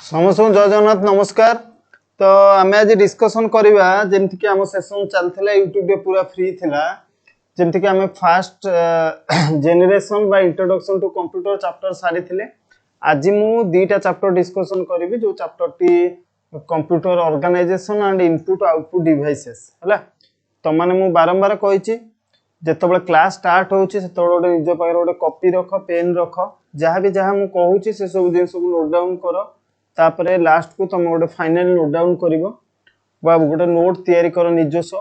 समस्त जय जगन्नाथ नमस्कार। तो आम आज डिस्कसन करवा जमती कि आम सेसन चलता यूट्यूब पूरा फ्री थिला जमती कि आम फास्ट जेनेरेशन बा इंट्रोडक्शन टू कंप्यूटर चैप्टर सारी थिले। आज मु दीटा चैप्टर डिस्कसन करी जो चैप्टर टी computer organisation and input output devices है। तो माने मु बारंबार कही जिते क्लास स्टार्ट होचे से गोटे निज पाखे गोटे कॉपी रख पेन रख जहाँ भी जहाँ मुझे कहूँ से सब जिन सब नोट डाउन कर तापरे लास्ट को तुम गोटे फाइनल नोट डाउन कर गोटे नोट तैयारी कर निजस्व।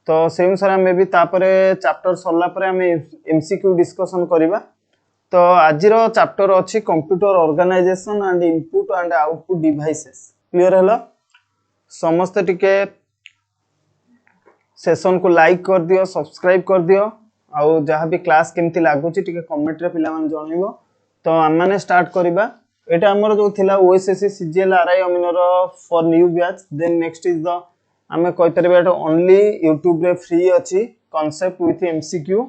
तो से अनुसार आम भी चैप्टर सरला आम एमसीक्यू डिस्कसन करवा। तो आज चैप्टर अच्छी computer organisation and input and output devices. Clear है समस्ते टिके सेशन को लाइक कर दियो सब्सक्राइब कर दियो आउ जहाँ भी क्लास केमती लगुच कमेंट रे पिला माने जनइबो। तो आम मैंने स्टार्ट करवा एटा हमर जो थिला OSSC CGL AMIN for new batch. Then next is the आमे कहि परबा एटा ओनली यूट्यूब रे फ्री अछि कॉन्सेप्ट विथ MCQ।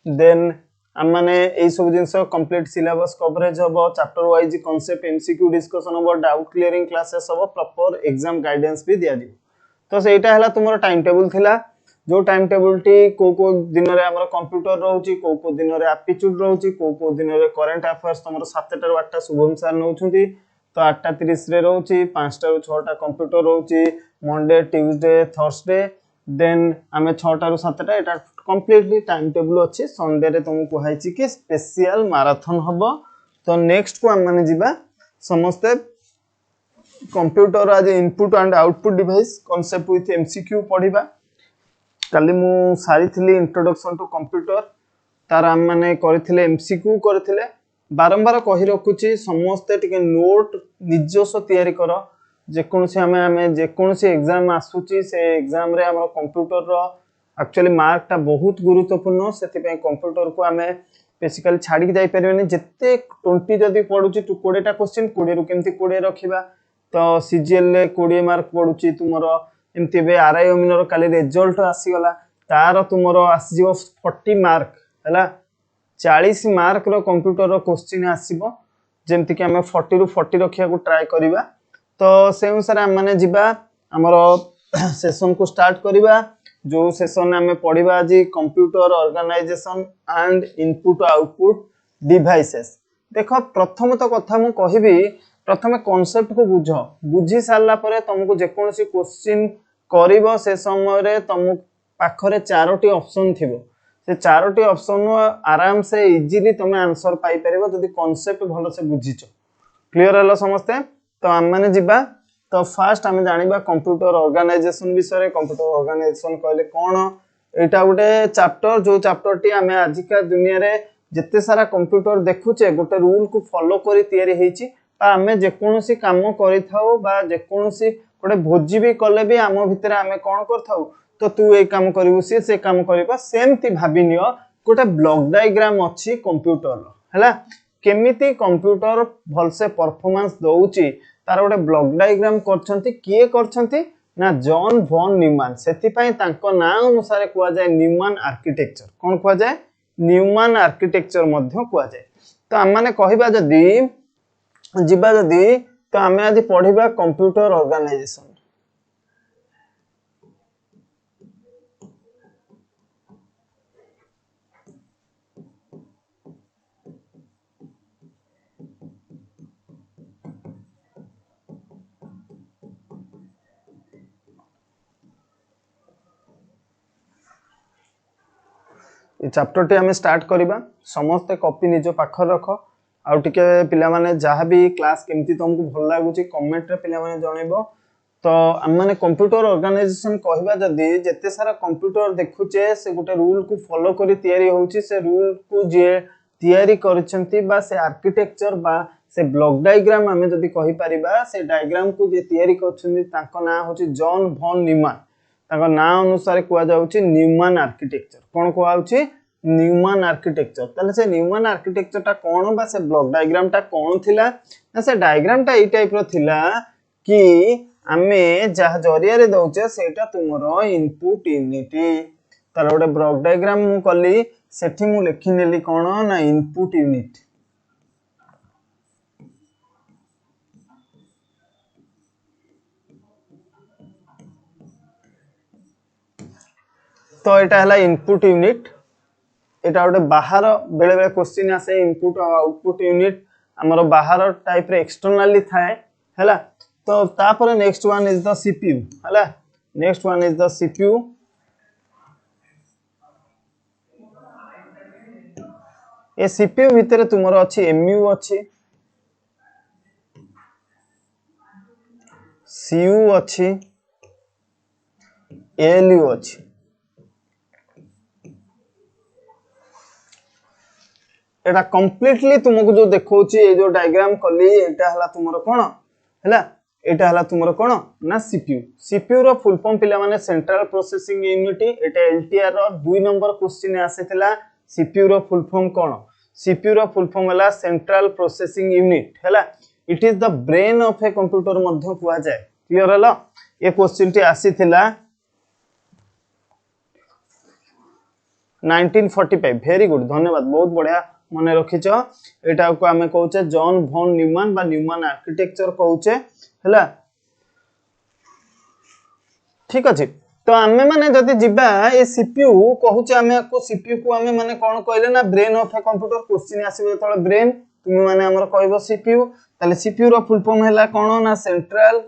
देन आम माने ए सब जिंस कंप्लीट सिलेबस कवरेज हबो chapter wise concept MCQ discussion हबो डाउट क्लियरिंग क्लासेस हबो प्रॉपर एग्जाम गाइडेंस भी दिया दियो। तो सेटा हला तुमरो टाइम टेबल थिला जो टाइम टेबल टी को दिन रे हमर कंप्यूटर रहउची को दिन रे एप्टीट्यूड रहउची को दिन रे करंट अफेयर्स तमरो 7टा ରୁ 8टा शुभम सर नउछुंती। तो 8:30 रे रहउची 5टा ରୁ 6टा कंप्यूटर रहउची मंडे ट्यूसडे थर्सडे। देन आमे 6टा ରୁ 7टा एटा कंप्लीटली टाइम टेबल अछि। संडे रे तुमको कहैछि कि स्पेशल मैराथन हबो। तो नेक्स्ट को हम माने जिबा समस्त कंप्यूटर आज input and output device concept with MCQ पढिबा। काली मु सारी थिली इंट्रोडक्शन टू कंप्यूटर तार आम माने करथिले MCQ करथिले बारंबार कहि रखुची समस्त टिके नोट निजस्व तैयारी कर जेकोनसी आमे जेकोनसी एग्जाम आसुची से एग्जाम रे हमर कंप्यूटर रो एक्चुअली मार्क टा बहुत गुरुत्वपूर्ण सेति पय कंप्यूटर को आमे बेसिकली छाडी जाई परबेनी जत्ते 20 जदी पडुची 20 टा क्वेश्चन 20 रु केमती 20 रखिबा। तो CGL ले 20 मार्क पडुची तुमरो एमती बे AMIN रो काली रिजल्ट आसीगला तार तुमरो आसीजो 40 मार्क हैला 40 मार्क रो कंप्यूटर रो क्वेश्चन आसीबो जेमती कि हमें 40 रु 40 रखिया को ट्राई करिबा। तो से अनुसार हम माने जिबा हमरो सेशन को स्टार्ट करिबा जो सेशन हमें पढिबा आज computer organisation and input output devices. देखो प्रथम तो कथा मु कहिबी प्रथमे कांसेप्ट को बुझी सारला परे तुमको जेकोनसी क्वेश्चन करिवो से समय रे तुम पाखरे 4टी ऑप्शन थिबो से 4टी ऑप्शन आराम से इजीली तुम आंसर पाई परिबो जदी कांसेप्ट भलो से बुझीचो। क्लियर हलो समस्ते। तो हम माने जिबा तो फास्ट हम जानिबा कंप्यूटर ऑर्गेनाइजेशन विषय। कंप्यूटर ऑर्गेनाइजेशन कहले कोन एटा गोटे चैप्टर जो चैप्टर टी हमें आजिका दुनिया रे जत्ते सारा कंप्यूटर देखुचे गोटे रूल को फॉलो करी तयारी हेची आमे जेकोनसी काम करिथाउ बा जेकोनसी गोटे भोजी भी कले भी आम भितर आमे कोन करथाउ तो तू ए काम करिवु से काम करिबा सेमती भाबी नियो गोटे ब्लॉक डायग्राम अछि कंप्यूटर हैला केमिति कंप्यूटर भल से परफॉर्मेंस दउची तार गोटे ब्लॉक डायग्राम करछंती किए करछंती ना जॉन वॉन न्यूमैन सेति पय तांको ना अनुसार कुआ जाय न्यूमैन आर्किटेक्चर कोन कुआ जाय न्यूमैन आर्किटेक्चर मध्य कुआ जाय। तो हम माने कहिबा जदी जिबा जदी तो आमे आज पढिबा कंप्यूटर ऑर्गेनाइजेशन। ये चैप्टर टी हमें स्टार्ट करबा समस्त कॉपी निजो पाखर रख आउ टिके पिला माने जहाँ भी क्लास केमती तुमको भल लागुची कमेंट रे पिला माने जणैबो। तो हम माने कंप्यूटर ऑर्गेनाइजेशन कहबा जदी जत्ते सारा कंप्यूटर देखुचे से गोटे रूल को फॉलो करी तयारी होउची से रूल को जे तयारी करछंती बा से आर्किटेक्चर बा से ब्लॉक डायग्राम हमें जदी कहि परिबा से डायग्राम को जे तयारी करछंती ताको ना होची जॉन वॉन न्यूमैन ताको ना अनुसार कुआ जाउची न्यूमैन आर्किटेक्चर कोन कुआ होउची न्यूमैन आर्किटेक्चर। ताले से न्यूमैन आर्किटेक्चर टा कोन बा से ब्लॉक डायग्राम टा कोन थिला ना से डायग्राम टा ए टाइप रो थिला कि आमे जहा जरिया रे दउचे सेटा तुमरो इनपुट यूनिट तार गोटे ब्लॉक डायग्राम मु कली सेठी मु लिखि नेली कोन ना इनपुट यूनिट तो एटा हला इनपुट यूनिट एटा गोटे बाहर बेले बेले क्वेश्चन आसे इनपुट और आउटपुट यूनिट हमर बाहर टाइप रे एक्सटर्नली थाए हला तो तापर next one is the CPU हला next one is the CPU ए सीपीयू भितर तुमर अछि एमयू अछि सीयू अछि एलयू अछि एटा कंप्लीटली तुमको जो देखौची ए जो डायग्राम कली एटा हला तुमरो कोन हला एटा हला तुमरो कोन ना सीपीयू सीपीयू रो फुल फॉर्म पिला माने सेंट्रल प्रोसेसिंग यूनिट एटा एलटीआर रो 2 नंबर क्वेश्चन आसेथिला सीपीयू रो फुल फॉर्म कोन सीपीयू रो फुल फॉर्म हला सेंट्रल प्रोसेसिंग यूनिट हला it is the brain of a computer मध्य कुआ जाय क्लियर हला ए क्वेश्चन टी आसीथिला 1945 वेरी गुड धन्यवाद बहुत बढ़िया मने रखिछ एटा को हमें कहउचे जॉन वॉन न्यूमैन बा न्यूमैन आर्किटेक्चर कहउचे हला ठीक अछि तो हमें माने जदी जिबा ए सीपीयू कहउचे हमें को सीपीयू को हमें माने कोन कहले ना brain of a computer question आसीबे तळे ब्रेन तुम माने हमर कहबो सीपीयू ताले सीपीयू रो फुल फॉर्म हैला कोन ना सेंट्रल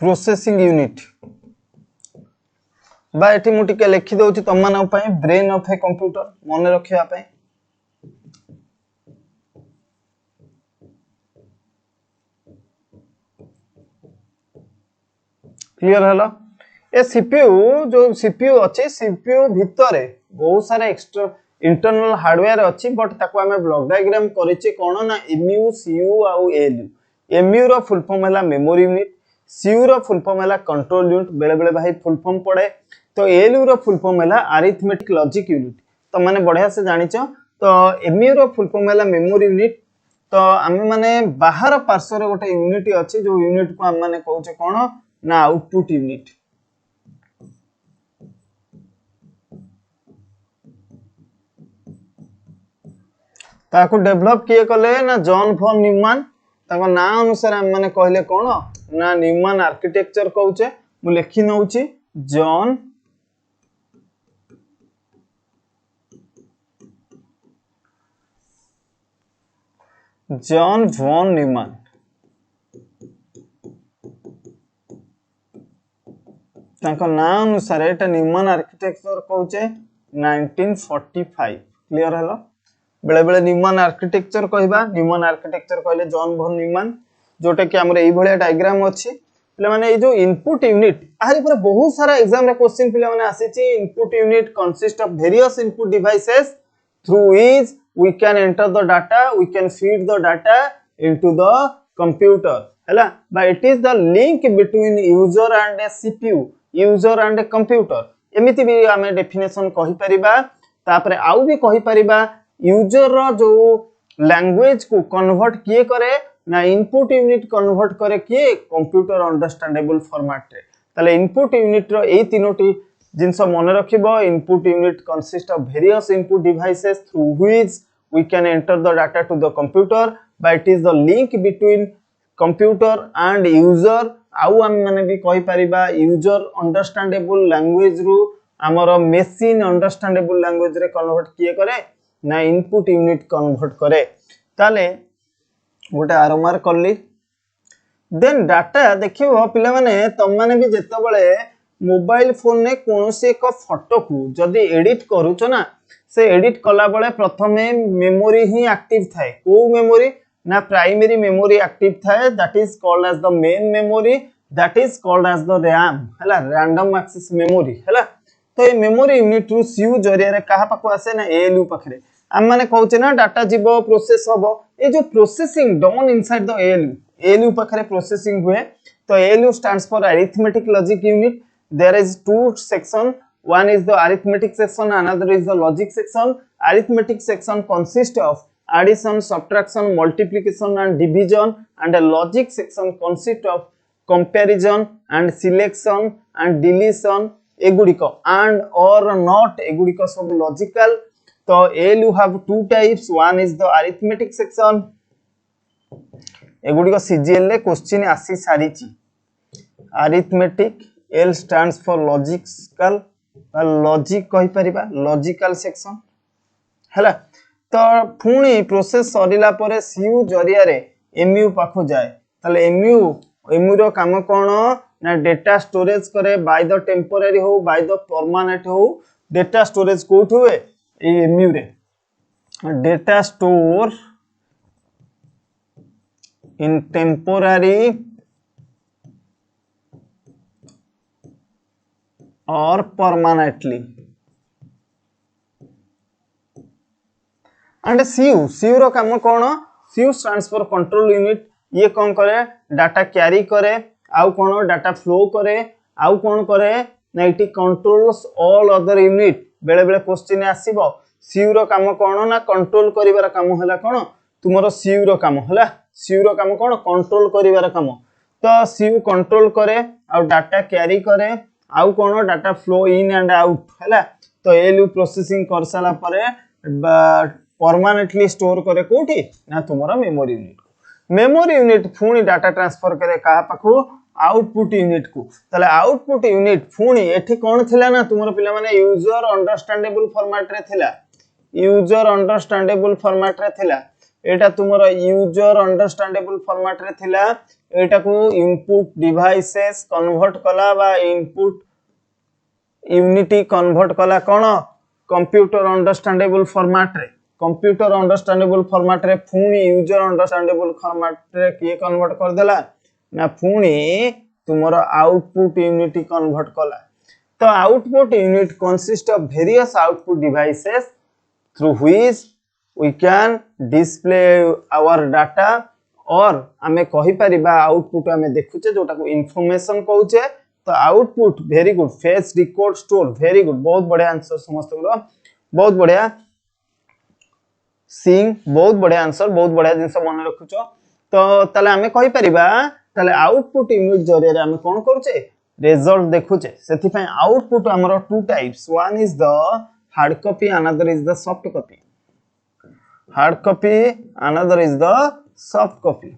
प्रोसेसिंग यूनिट बा एठी मु टिके लिखि दउची तम मानन पय ब्रेन ऑफ ए कंप्यूटर मने रखिया पय क्लियर हला ए सीपीयू जो सीपीयू अछि सीपीयू भितरे बहुत सारे एक्स्ट्रा इंटरनल हार्डवेयर अछि बट ताको हमें ब्लॉक डायग्राम करिछि कोन ना एमयू सीयू आ एलयू एमयू रो फुल फॉर्म हैला मेमोरी यूनिट सीयू रो फुल फॉर्म हैला कंट्रोल यूनिट बेले बेले भाई फुल फॉर्म पड़े तो एलयू रो फुल फॉर्म हैला अरिथमेटिक लॉजिक यूनिट तो माने बढ़िया से जानिचो तो एमयू रो फुल फॉर्म हैला मेमोरी यूनिट तो आमे माने बाहर पार्श्व रे गोटे यूनिट अछि जो यूनिट को हम माने कहउचे कोन ना आउटपुट यूनिट ताको डेवलप किए कले ना जॉन वॉन न्यूमैन ताको ना अनुसार हम माने कहले कोन ना न्यूमैन आर्किटेक्चर कहउचे मु लिखि नउची जॉन वॉन न्यूमैन ताको ना अनुसार एटा न्यूमैन आर्किटेक्चर कहउचे 1945 क्लियर हलो बेले बेले न्यूमैन आर्किटेक्चर कहबा न्यूमैन आर्किटेक्चर कहले जॉन वॉन न्यूमैन जोटा कि हमरे एई भलिया डायग्राम अछि पिला माने ए जो इनपुट यूनिट आरि पर बहुत सारा एग्जाम रे क्वेश्चन पिला माने आसीची input unit consist of various input devices through which we can enter the data we can feed the data into the computer हला but it is the link between user and a CPU user and a computer एमिति भी हमें definition कहि परिबा तापरे आउ भी कहि परिबा user रो जो लैंग्वेज को कन्वर्ट किए करे ना इनपुट यूनिट कन्वर्ट करे किए कंप्यूटर अंडरस्टैंडेबल फॉर्मेट रे ताले इनपुट यूनिट रो ए तीनोटी जिंस मने रखिबो input unit consist of various input devices through which we can enter the data to the computer but it is the link between computer and user आउ हम माने भी कहि परिबा यूजर अंडरस्टैंडेबल लैंग्वेज रु हमर मशीन अंडरस्टैंडेबल लैंग्वेज रे convert किए करे ना इनपुट यूनिट कन्वर्ट करे ताले गोटे आरमार करली देन डाटा देखिबो पिला माने तम माने भी जेते बळे मोबाइल फोन ने कोनोसे एक फोटो को जदी एडिट करूचो ना से एडिट कला बळे प्रथमे मेमोरी ही एक्टिव थाए को मेमोरी ना प्राइमरी मेमोरी एक्टिव थाए that is called as the main memory that is called as the RAM हला रैंडम एक्सेस मेमोरी हला तो ये मेमोरी यूनिट रु सीयू जरिया रे कहा पाको आसे ना एलयू पाखरे हम माने कहउचे ना डाटा जीवो प्रोसेस होबो ए जो processing done inside the ALU पाखरे प्रोसेसिंग हुए तो ALU stands for arithmetic logic unit there is two section one is the arithmetic section another is the logic section arithmetic section consists of addition subtraction multiplication and division and a logic section consists of comparison and selection and deletion egudiko and or not egudiko सब logical तो ALU have two types one is the arithmetic section एगुडी CGL रे question आसी सारिची arithmetic L stands for logical logic कहि परिबा logical section हैला तो पुणी प्रोसेस सरिला परे सीयू जरिया रे एमयू पाखु जाए ताले एमयू रो काम कोन ना डेटा स्टोरेज करे बाय द टेम्पररी हो बाय द परमानेंट हो डेटा स्टोरेज कोठ हुए ए एमयू रे data store in temporary or permanently and CU रो काम कोन CU stands for control unit ये कौन करे डाटा कैरी करे आउ कोन डाटा फ्लो करे आउ कोन करे ना इटी कंट्रोल्स ऑल अदर यूनिट बेले बेले क्वेश्चन आसीबो सीयू रो काम कोन ना कंट्रोल करिवार काम होला कोन तुमरो सीयू रो काम होला सीयू रो काम कोन कंट्रोल करिवार काम तो सीयू कंट्रोल करे आउ डाटा कैरी करे आउ कोन data flow in and out हैला तो एलयू प्रोसेसिंग कर साला परे परमानेंटली स्टोर करे कोठी ना तुमरो मेमोरी यूनिट पुणी डाटा ट्रांसफर करे कहा पाखु आउटपुट यूनिट को तले आउटपुट यूनिट पुणी एठी कोन थिला ना तुमरो पिला माने यूजर अंडरस्टैंडेबल फॉर्मेट रे थिला यूजर अंडरस्टैंडेबल फॉर्मेट रे थिला एटा तुमरो यूजर अंडरस्टैंडेबल फॉर्मेट रे थिला एटा को इनपुट डिवाइसेस कन्वर्ट कला बा इनपुट यूनिटी कन्वर्ट कला कोन कंप्यूटर अंडरस्टैंडेबल फॉर्मेट रे कंप्यूटर अंडरस्टैंडेबल फॉर्मेट रे पुणी यूजर अंडरस्टैंडेबल फॉर्मेट रे किए कन्वर्ट कर देला ना पुणी तुमरो आउटपुट यूनिटी कन्वर्ट कला तो output unit consist of various output devices through which we can display our data और आमे कहि परिबा आउटपुट आमे देखुचे जोटा को इंफॉर्मेशन कहूचे तो output very good fetch record store very good बहुत बढ़िया आंसर समस्त बहुत बढ़िया सिंग बहुत बढ़िया आंसर बहुत बढ़िया जिनस मन रखुच तो ताले आमे कहि परिबा ताले आउटपुट यूनिट जरिया रे आमे कोन करूचे रिजल्ट देखुचे सेति पय आउटपुट हमरो two types one is the hard copy another is the soft copy hard copy another is the soft copy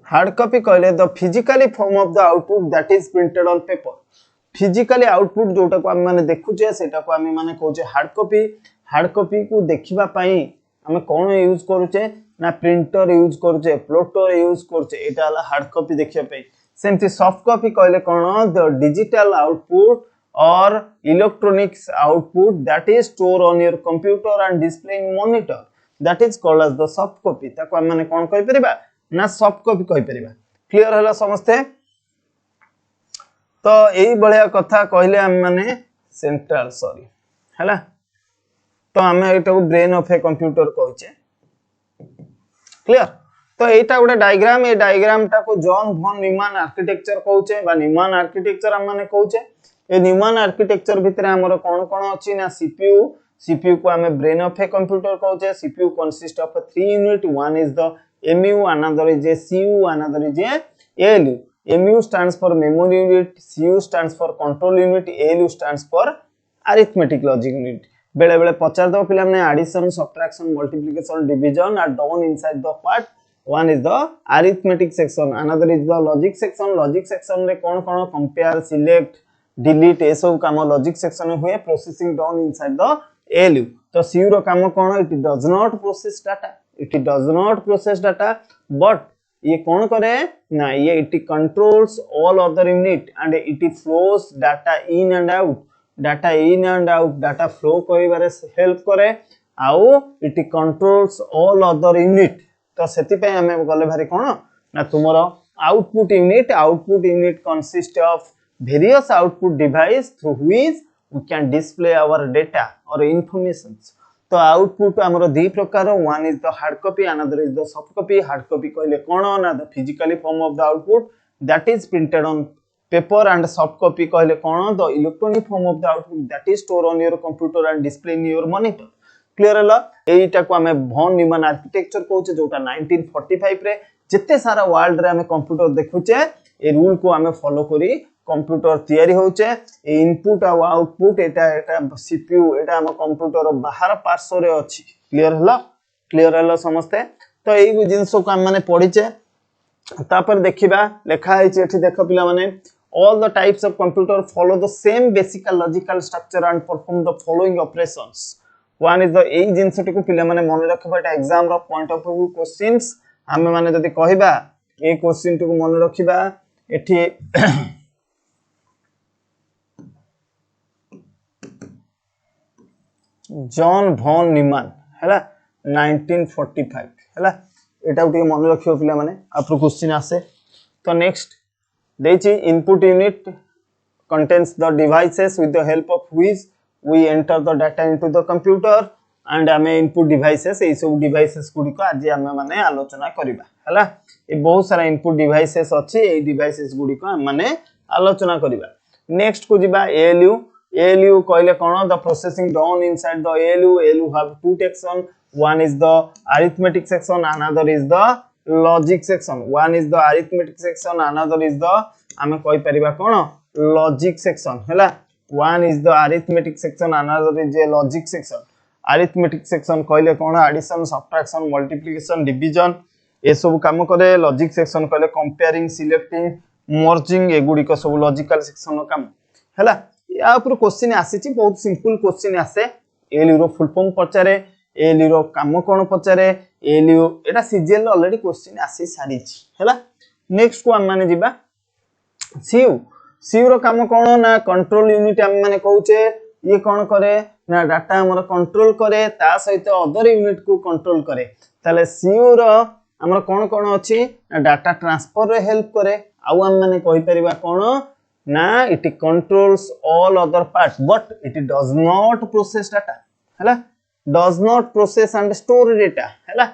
hard copy कहले the physically form of the output that is printed on paper physically output जोटा को हम माने देखुचे सेटा को हम माने कहूचे hard copy को देखिबा पई हमें कोन यूज करूचे ना प्रिंटर यूज करूचे प्लॉटर यूज करूचे एटा हला हार्ड कॉपी देखिया पई सेमति सॉफ्ट कॉपी कहले कोन द डिजिटल आउटपुट और electronics output that is store on your computer and display in monitor that is called as the soft copy ताको हम माने कोन कहि परिबा ना सॉफ्ट कॉपी कहि परिबा क्लियर हला समझते तो एई बळिया कथा कहले हम माने सेंट्रल सॉरी हला तो हमें एटा को ब्रेन ऑफ ए कंप्यूटर कहूचे क्लियर तो एटा गोटे डायग्राम ए डायग्राम टा को जॉन वॉन न्यूमैन आर्किटेक्चर कहूचे बा न्यूमैन आर्किटेक्चर हम माने कहूचे ए न्यूमैन आर्किटेक्चर भितरे हमर कोन कोन अछि ना सीपीयू को हमें ब्रेन ऑफ ए कंप्यूटर कहूचे CPU consist of 3 unit one is the MU another is a CU another is a ALU MU stands for memory unit CU stands for control unit ALU stands for arithmetic logic unit बेले बेले पचार दो पिला ने addition subtraction multiplication division are done inside the part one is the arithmetic section another is the logic section रे कोन कोन compare select delete ए सब काम लॉजिक सेक्शन में हुए processing done inside the ALU तो सीयू रो काम कोन it does not process data but ये कौन करे ना ये it controls all other unit and it flows data in and out data flow करिवारे हेल्प करे आउ it controls all other unit तो सेति पे हमें गले भारी कोन ना तुमरो output unit consist of various output device through which we can display our data or informations तो आउटपुट हमरो दी प्रकार one is the hard copy another is the soft copy hard copy कहले कोन ना the physically form of the output that is printed on paper and soft copy कहले कोन the electronic form of the output that is store on your computer and display in your monitor clear हला एटा को हमें von Neumann architecture कहूचे जोटा 1945 रे जत्ते सारा वर्ल्ड रे हमें कंप्यूटर देखुचे ए रूल को हमें फॉलो करी कंप्यूटर तैयारी होचे ए input or output Etah CPU एटा हम कंप्यूटर बाहर पार्श्व रे अछि क्लियर हला समझते तो एई जिंस को हम माने पढिचे तापर देखिबा लेखा है एठी देखो पिला माने all the types of computer follow the same basic logical structure and perform the following operations. One is the एई जिंस को पिला माने मन रखबा एटा एग्जाम रो पॉइंट ऑफ व्यू क्वेश्चंस हम माने जदी कहिबा ए क्वेश्चन को मन रखिबा एठी जॉन भॉन न्यूमैन हैला 1945 हैला एटा उठी मन रखियो पिला माने आपरो क्वेश्चन आसे तो नेक्स्ट देछि input unit contains the devices with the help of which we enter the data into the computer and आमे इनपुट डिवाइसेस ए सब डिवाइसेस गुडी को आज आमे माने आलोचना करिबा हैला ए बहुत सारा इनपुट डिवाइसेस अछि ए डिवाइसेस गुडी को हम माने आलोचना करिबा नेक्स्ट को जिबा ALU कहले कोन the processing done inside the ALU have two section one is the arithmetic section another is the logic section one is the arithmetic section another is the आमे कहि परिबा कोन logic section हैला one is the arithmetic section another is the logic section arithmetic section कहले कोन addition subtraction multiplication division ए सब काम करे logic section कहले comparing selecting merging एगुडी को सब logical section काम हैला या ऊपर क्वेश्चन आसीची बहुत सिंपल क्वेश्चन आसे एलयू रो फुल फॉर्म पचारे एलयू रो काम कोन पचारे एलयू एटा सीजीएल ऑलरेडी क्वेश्चन आसी सारीची हैला नेक्स्ट को हम माने जिबा सीयू रो काम कोन ना कंट्रोल यूनिट हम माने कहूचे ये कोन करे ना डाटा हमर कंट्रोल करे ता सहित अदर यूनिट को कंट्रोल करे ताले सीयू रो हमर कोन अछि डाटा ट्रांसफर रे हेल्प करे आ हम माने कहि परिबा कोन ना it controls all other parts but it does not process data हैला does not process and store data हैला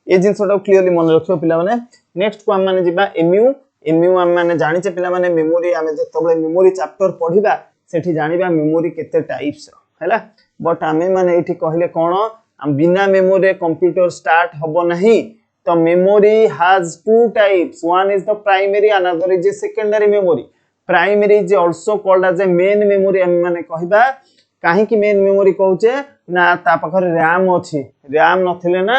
ए जिंसटा क्लियरली मन रखियो पिला माने नेक्स्ट को हम माने जिबा एमयू हम माने जानि छे पिला माने मेमोरी हमें जतबले मेमोरी चैप्टर पढिबा सेठी जानिबा मेमोरी केते टाइप्स हैला बट हमें माने एठी कहले कोन हम बिना मेमोरी कंप्यूटर स्टार्ट हबो नहीं तो memory has two types one is the primary another is secondary memory primary is also called as a main memory हम माने कहिबा काहे कि मेन मेमोरी कहउचे ना ता पखर रैम अछि रैम नथिले ना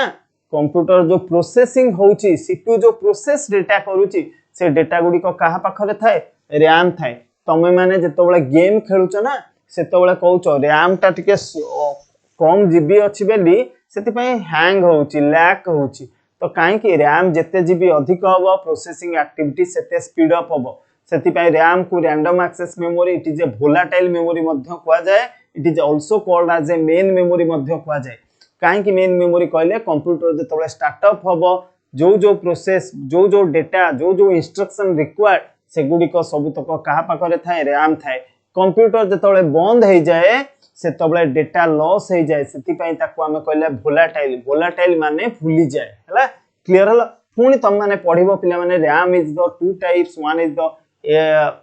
कंप्यूटर जो प्रोसेसिंग होउची सीपीयू जो प्रोसेस डेटा करूची से डेटा गुडी को कहा पखरे थाए रैम थाए तमे माने जतबळे गेम खेलुछ ना सेतबळे कहउछ रैम ता टिके कम जीबी अछि बेली सेति पय हैंग होउची लैक होउची तो काहे कि रैम जते जीबी अधिक होबो प्रोसेसिंग एक्टिविटी सेते स्पीड अप होबो सेति पय रैम को random access memory it is a volatile memory मध्य कोआ जाय it is also called as a main memory मध्य कोआ जाय काहे कि मेन मेमोरी कहले कंप्यूटर जतबळे स्टार्टअप होबो जो प्रोसेस जो डेटा जो इंस्ट्रक्शन रिक्वायर्ड से गुडी को सब तक कहा पाखरे थाए रैम थाए कंप्यूटर जतबळे बंद हे जाय सेतबळे डेटा लॉस हे जाय सेति पय ताको हमें कहले वोलेटाइल माने भूली जाय हैला क्लियर हला पुनी तम माने पढिबो पिला माने RAM is the two types one is the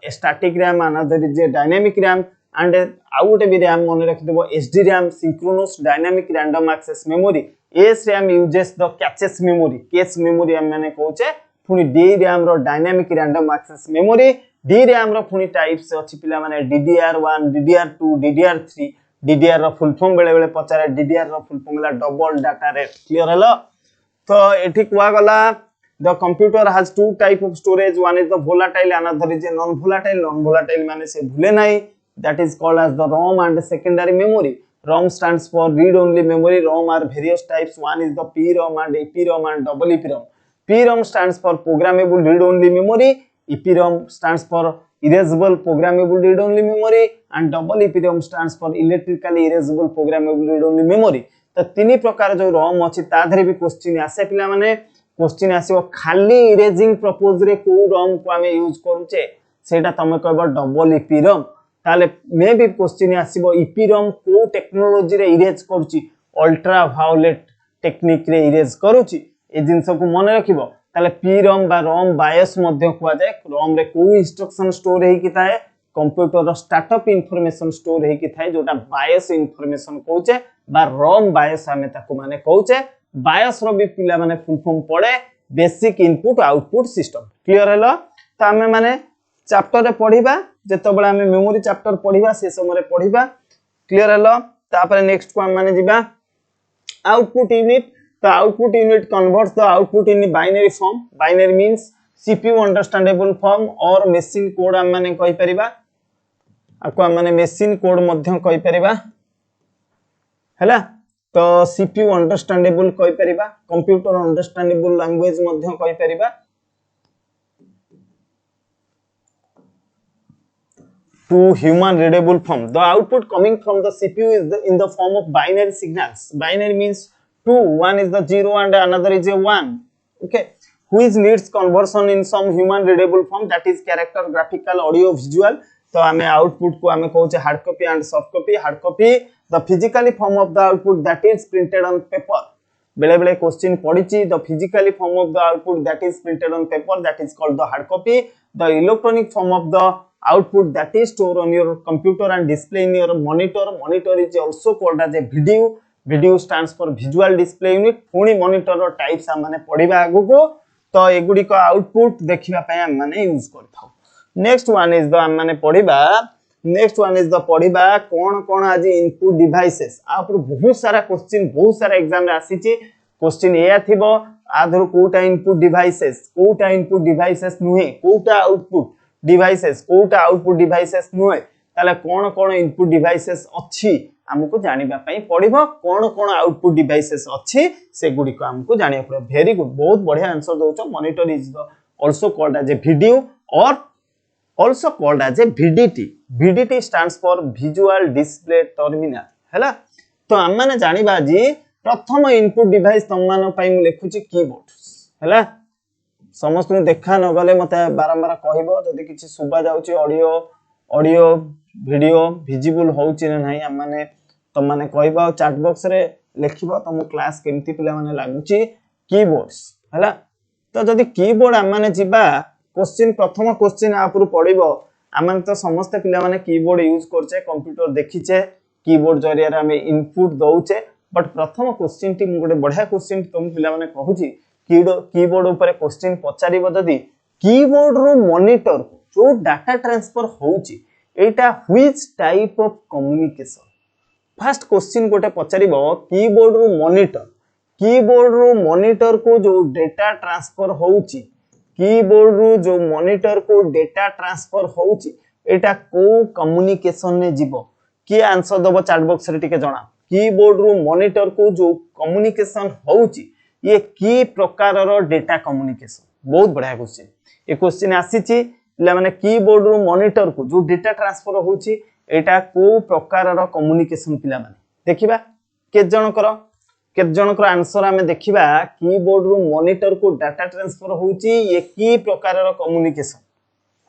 static RAM another is a dynamic RAM and out भी RAM मन रखि देबो SD RAM synchronous dynamic random access memory SRAM uses the cache memory हम माने कहूचे पुनी DRAM रो dynamic random access memory DRAM रो पुनी types अछि पिला माने DDR1 DDR2 DDR3 DDR रो फुल फॉर्म बेले बेले पचारे DDR रो फुल फॉर्म ला डबल डाटा रेट क्लियर हलो तो एठी कुआ गला The computer has two type of storage. One is the volatile, another is a non-volatile. Non-volatile माने से भूले नहीं. That is called as the ROM and the secondary memory. ROM stands for read-only memory. ROM are various types. One is the PROM and EPROM and double EPROM. PROM stands for programmable read-only memory. EPROM stands for erasable programmable read-only memory, and double EPROM stands for electrically erasable programmable read-only memory. तो तीन प्रकार जो ROM अछि ता धरे भी question आसे पिला माने क्वेश्चन आसीबो खाली इरेजिंग पर्पस रे को रोम को हमें यूज करूचे सेटा तमे कहबो डबल ईपीरोम ताले मे भी क्वेश्चन आसीबो ईपीरोम को टेक्नोलॉजी रे इरेज करूची अल्ट्रा वायोलेट टेक्निक रे इरेज करूची ए जिंस को मन रखिबो ताले पीरोम बा रोम बायोस मध्ये कुआ जाय रोम रे को इंस्ट्रक्शन स्टोर हे कि थाए कंप्यूटर रो स्टार्टअप इंफॉर्मेशन स्टोर हे कि थाए जोटा बायोस इंफॉर्मेशन कहूचे बा रोम बायोस हमें ताको माने कहूचे बायोस रो भी पिला माने फुल फॉर्म पड़े basic input output system clear hello त हमें माने चैप्टर रे पढिबा जेतबेला हमें मेमोरी चैप्टर पढिबा से समय रे पढिबा क्लियर हलो तापर नेक्स्ट को हम माने जिबा output unit The output unit converts the output in binary form. Binary means CPU understandable form or machine code हम माने कहि परिबा आपको हम माने machine code मध्य कहि परिबा हैला तो CPU understandable कहि परिबा computer understandable language मध्य कहि परिबा to human readable form. The output coming from the CPU is in the form of binary signals. Binary means two, one is the 0 and another is a 1, okay, which needs conversion in some human readable form, that is character, graphical, audio, visual. तो हमें output को हमें कहूचे hard copy and soft copy. Hard copy the physically form of the output that is printed on paper. बेले बेले question पढ़ी the physically form of the output that is printed on paper, that is called the hard copy. The electronic form of the output that is stored on your computer and display in your monitor. Monitor is also called as a video. Video stands for visual display unit. पुणी monitor रो types हम माने पढ़िबा आगु को तो एगुडी को output देखिबा पय हम माने use करथाउ. Next one is the हम माने पढ़िबा next one is the पढ़िबा कोन आज input devices. आप बहुत सारा क्वेश्चन बहुत सारा एग्जाम रे आसीची क्वेश्चन एया थिबो आधर कोटा input devices नुहे Kota output devices Kota output devices नुहे ताले कोन input devices अछि हमको जानिबा पई पड़िबो कोन आउटपुट डिवाइसेस अछि से गुडी को हमको जानिया पड़ो. वेरी गुड बहुत बढ़िया आंसर दोचो. Monitor is also called as a video or also called as a VDT. VDT stands for visual display terminal हैला. तो हम माने जानिबा जी प्रथम इनपुट डिवाइस तम मान पई मु लिखुची कीबोर्ड हैला. समस्त देखा न गले मते बारंबार कहबो जदी किछि सुबा जाउची ऑडियो वीडियो विजिबल होउची न नाही हम माने तो माने कहबा चैट बॉक्स रे लिखिबो तम क्लास केमती पिला माने लागुची कीबोर्ड्स हैला. तो जदी कीबोर्ड हम माने जिबा क्वेश्चन प्रथम क्वेश्चन आपरु पढिबो हम माने तो समस्त पिला माने कीबोर्ड यूज करछे कंप्यूटर देखिछे कीबोर्ड जरिया रे हम इनपुट दउछे. बट प्रथम क्वेश्चन टी गोटे बढ़िया क्वेश्चन तुम पिला माने कहूची कीबोर्ड ऊपर क्वेश्चन पचारिबो जदी कीबोर्ड रो मॉनिटर को जो डाटा ट्रांसफर होउची एटा which type of communication. First question गोटे पचारिबो कीबोर्ड रो मॉनिटर को जो डेटा ट्रांसफर होउची कीबोर्ड रो जो मॉनिटर को डेटा ट्रांसफर होउची एटा को कम्युनिकेशन ने जीवो की आंसर दबो चैट बॉक्स रे टिके जणा. कीबोर्ड रो मॉनिटर को जो कम्युनिकेशन होउची ये की प्रकार रो डेटा कम्युनिकेशन. बहुत बढ़िया क्वेश्चन. ए क्वेश्चन आसीची ले माने कीबोर्ड रो मॉनिटर को जो डेटा ट्रांसफर होउची एटा को प्रकार रो कम्युनिकेशन पिला माने देखिबा के जनकर आंसर हमें देखिबा कीबोर्ड रो मॉनिटर को डाटा ट्रांसफर होउची ये की प्रकार रो communication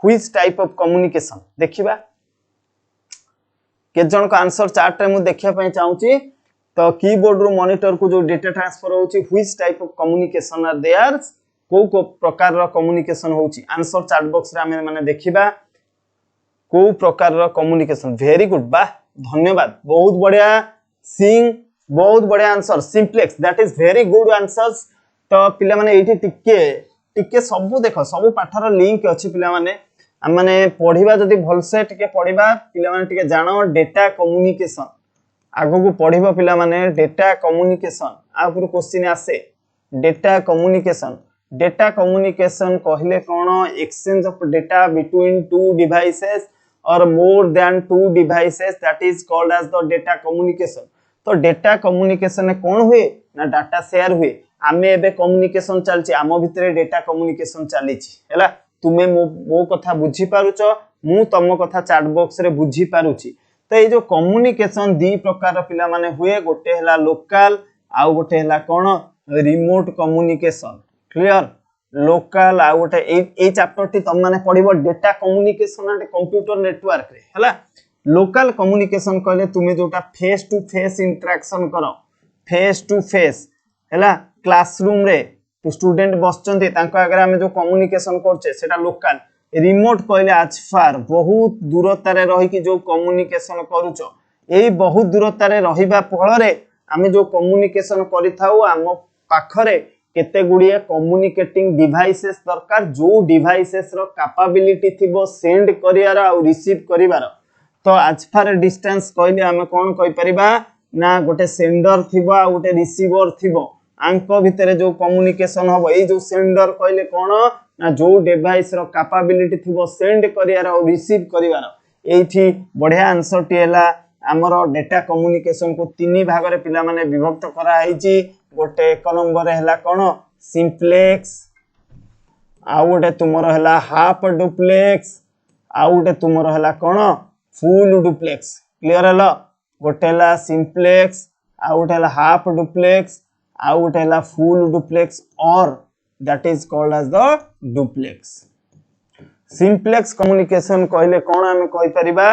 which type of communication देखिबा के जनकर आंसर चार्ट रे मु देखिया पय चाहूची. तो कीबोर्ड रो मॉनिटर को जो डेटा ट्रांसफर होउची which type of communication are there को प्रकार रो कम्युनिकेशन होउची. आंसर चैट बॉक्स रे हमें माने देखिबा को प्रकार रो कम्युनिकेशन. वेरी गुड बा धन्यवाद बहुत बढ़िया सिंग बहुत बढ़िया answer. Simplex that is very good answers. तो पिला माने एठी टिके सब देखो सब पाठर लिंक अछि पिला माने हम माने पढिबा जदी भलसे टिके पढिबा पिला माने टिके जानो डेटा कम्युनिकेशन आगो को पढिबा पिला माने डेटा कम्युनिकेशन आपुर क्वेश्चन आसे डेटा कम्युनिकेशन कहले कोन exchange of data between two devices or more than two devices, that is called as the data communication. तो डेटा कम्युनिकेशन में कौन हुए ना डाटा शेयर हुए. आमे एबे कम्युनिकेशन चलची आमो भितरे डेटा कम्युनिकेशन चलीची हैला. तुमे मो कथा बुझी पारुचो मु तम कथा चैट बॉक्स रे बुझी पारुची. तो ए जो कम्युनिकेशन दी प्रकार पिला माने हुए गोटे हला लोकल आ गोटे हला कोन रिमोट कम्युनिकेशन. क्लियर लोकल आ गोटे ए चैप्टर टी तम माने पढिबो data communication and computer network रे हैला. लोकल कम्युनिकेशन कहले तुमे जोटा फेस टू फेस इंटरेक्शन करो फेस टू फेस हैला. क्लासरूम रे स्टूडेंट बसचंती तांको अगर हम जो कम्युनिकेशन करछे सेटा लोकल. रिमोट कहले आज फार बहुत दूरता रे रही कि जो कम्युनिकेशन करूचो एई बहुत दूरता रे रहिबा फल रे हम जो कम्युनिकेशन करिथाउ आम पाखरे केते गुडिया कम्युनिकेटिंग डिवाइसेस दरकार जो डिवाइसेस रो कैपेबिलिटी थिबो सेंड करियार आ रिसीव करिवार. तो आज फार डिस्टेंस कहले हम कोन कहि परिबा ना गोटे सेंडर थिबो आ गोटे रिसीवर थिबो आंक भितर जो कम्युनिकेशन हम ये जो सेंडर कहले कौन ना जो डिवाइस रो कैपेबिलिटी थिबो सेंड करियार और रिसीव करिवार एठी बढ़िया आंसर टी हैला हमर डेटा कम्युनिकेशन को तीन भाग रे पिला माने विभक्त करा हैची गोटे एक नंबर हैला कोन सिंप्लेक्स आ गोटे तुमरो हैला हाफ डुप्लेक्स आ गोटे तुमरो हैला कोन फुल डुप्लेक्स क्लियर हैला गोटे हैला सिंप्लेक्स आ गोटे हैला हाफ डुप्लेक्स आ गोटे हैला full duplex or that is called as the duplex simplex communication कहले कोन हमें कहि परिबा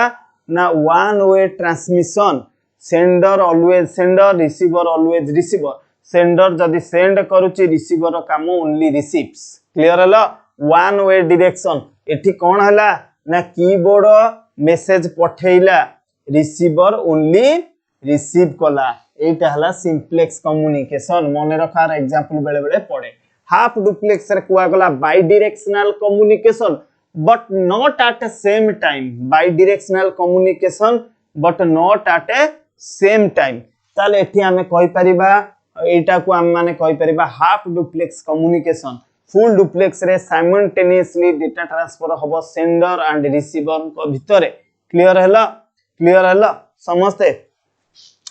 ना one way transmission sender always sender receiver always receiver sender जदि सेंड करूची रिसीवर काम ओनली रिसीव्स क्लियर हला वन वे डायरेक्शन एठी कोन हला ना कीबोर्ड मेसेज पठेइला रिसीवर ओनली रिसीव कला एटा हला सिंप्लेक्स कम्युनिकेशन मने रखार एग्जांपल बेले बेले पड़े हाफ डुप्लेक्स रे कुआ गला by directional communication but not at the same time bidirectional communication but not at a same time ताले एठी हमें कहि परिबा एटा को हम माने कहि परिबा half duplex communication full duplex रे साइमल्टेनियसली डेटा ट्रांसफर होबो सेंडर एंड रिसीवर को भितरे क्लियर हैला समझते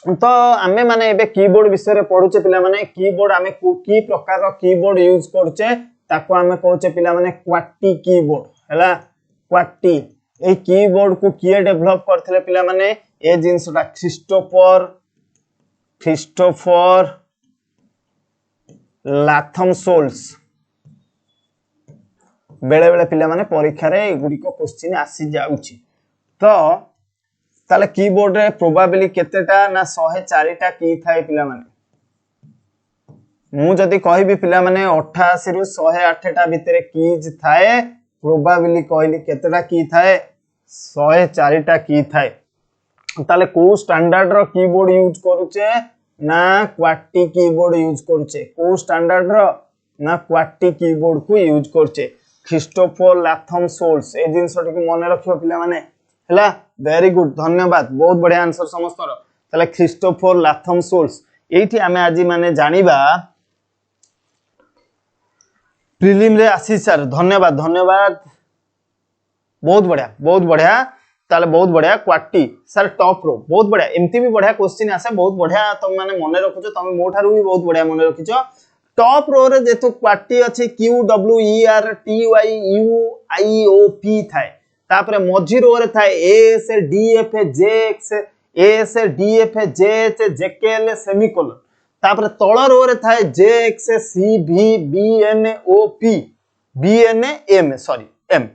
तो आमे माने एबे कीबोर्ड विषय रे पढुचे पिला माने कीबोर्ड आमे की प्रकार रो कीबोर्ड यूज करचे ताको आमे कहउचे पिला माने क्वाटी कीबोर्ड हैला क्वाटी ए कीबोर्ड को किए डेवलप करथिले पिला माने ए जिंसटा क्रिस्टोफर लाथम सोल्स बेले बेले पिला माने परीक्षा रे गुडी को क्वेश्चन आसी जाउची तो ताले कीबोर्ड रे प्रोबेबिली केतेटा ना 104 टा की थाए पिला माने मु जदी कहबी पिला माने 88 रु 108 टा भितरे कीज थाए प्रोबेबिली कहली केतेटा की थाए 104 टा की थाए ताले को स्टैंडर्ड रो कीबोर्ड यूज करूचे ना क्वाटी कीबोर्ड यूज करूचे को स्टैंडर्ड रो ना क्वाटी कीबोर्ड को यूज करचे क्रिस्टोफर लाथम सोल्स ए जिंसटी को मने रखियो पिला माने हला वेरी गुड धन्यवाद बहुत बढ़िया आंसर समस्तरो ताले क्रिस्टोफर लाथम सोल्स एठी हमें आज माने जानिबा प्रिलिम रे आशीष सर धन्यवाद बहुत बढ़िया ताले बहुत बढ़िया क्वाटी सर टॉप रो बहुत बढ़िया एमती भी बढ़िया क्वेश्चन आसे बहुत बढ़िया तुम माने मने रखुचो तुम मोठारू भी बहुत बढ़िया मने रखिचो टॉप रो रे जेतु क्वाटी अछि Q W E R T Y U I O P थाए तापरे मझी रो रे थाए S D F J X S D F J H J K L semicolon तापरे तळ रो रे थाए जे X C V B N O P B N M sorry M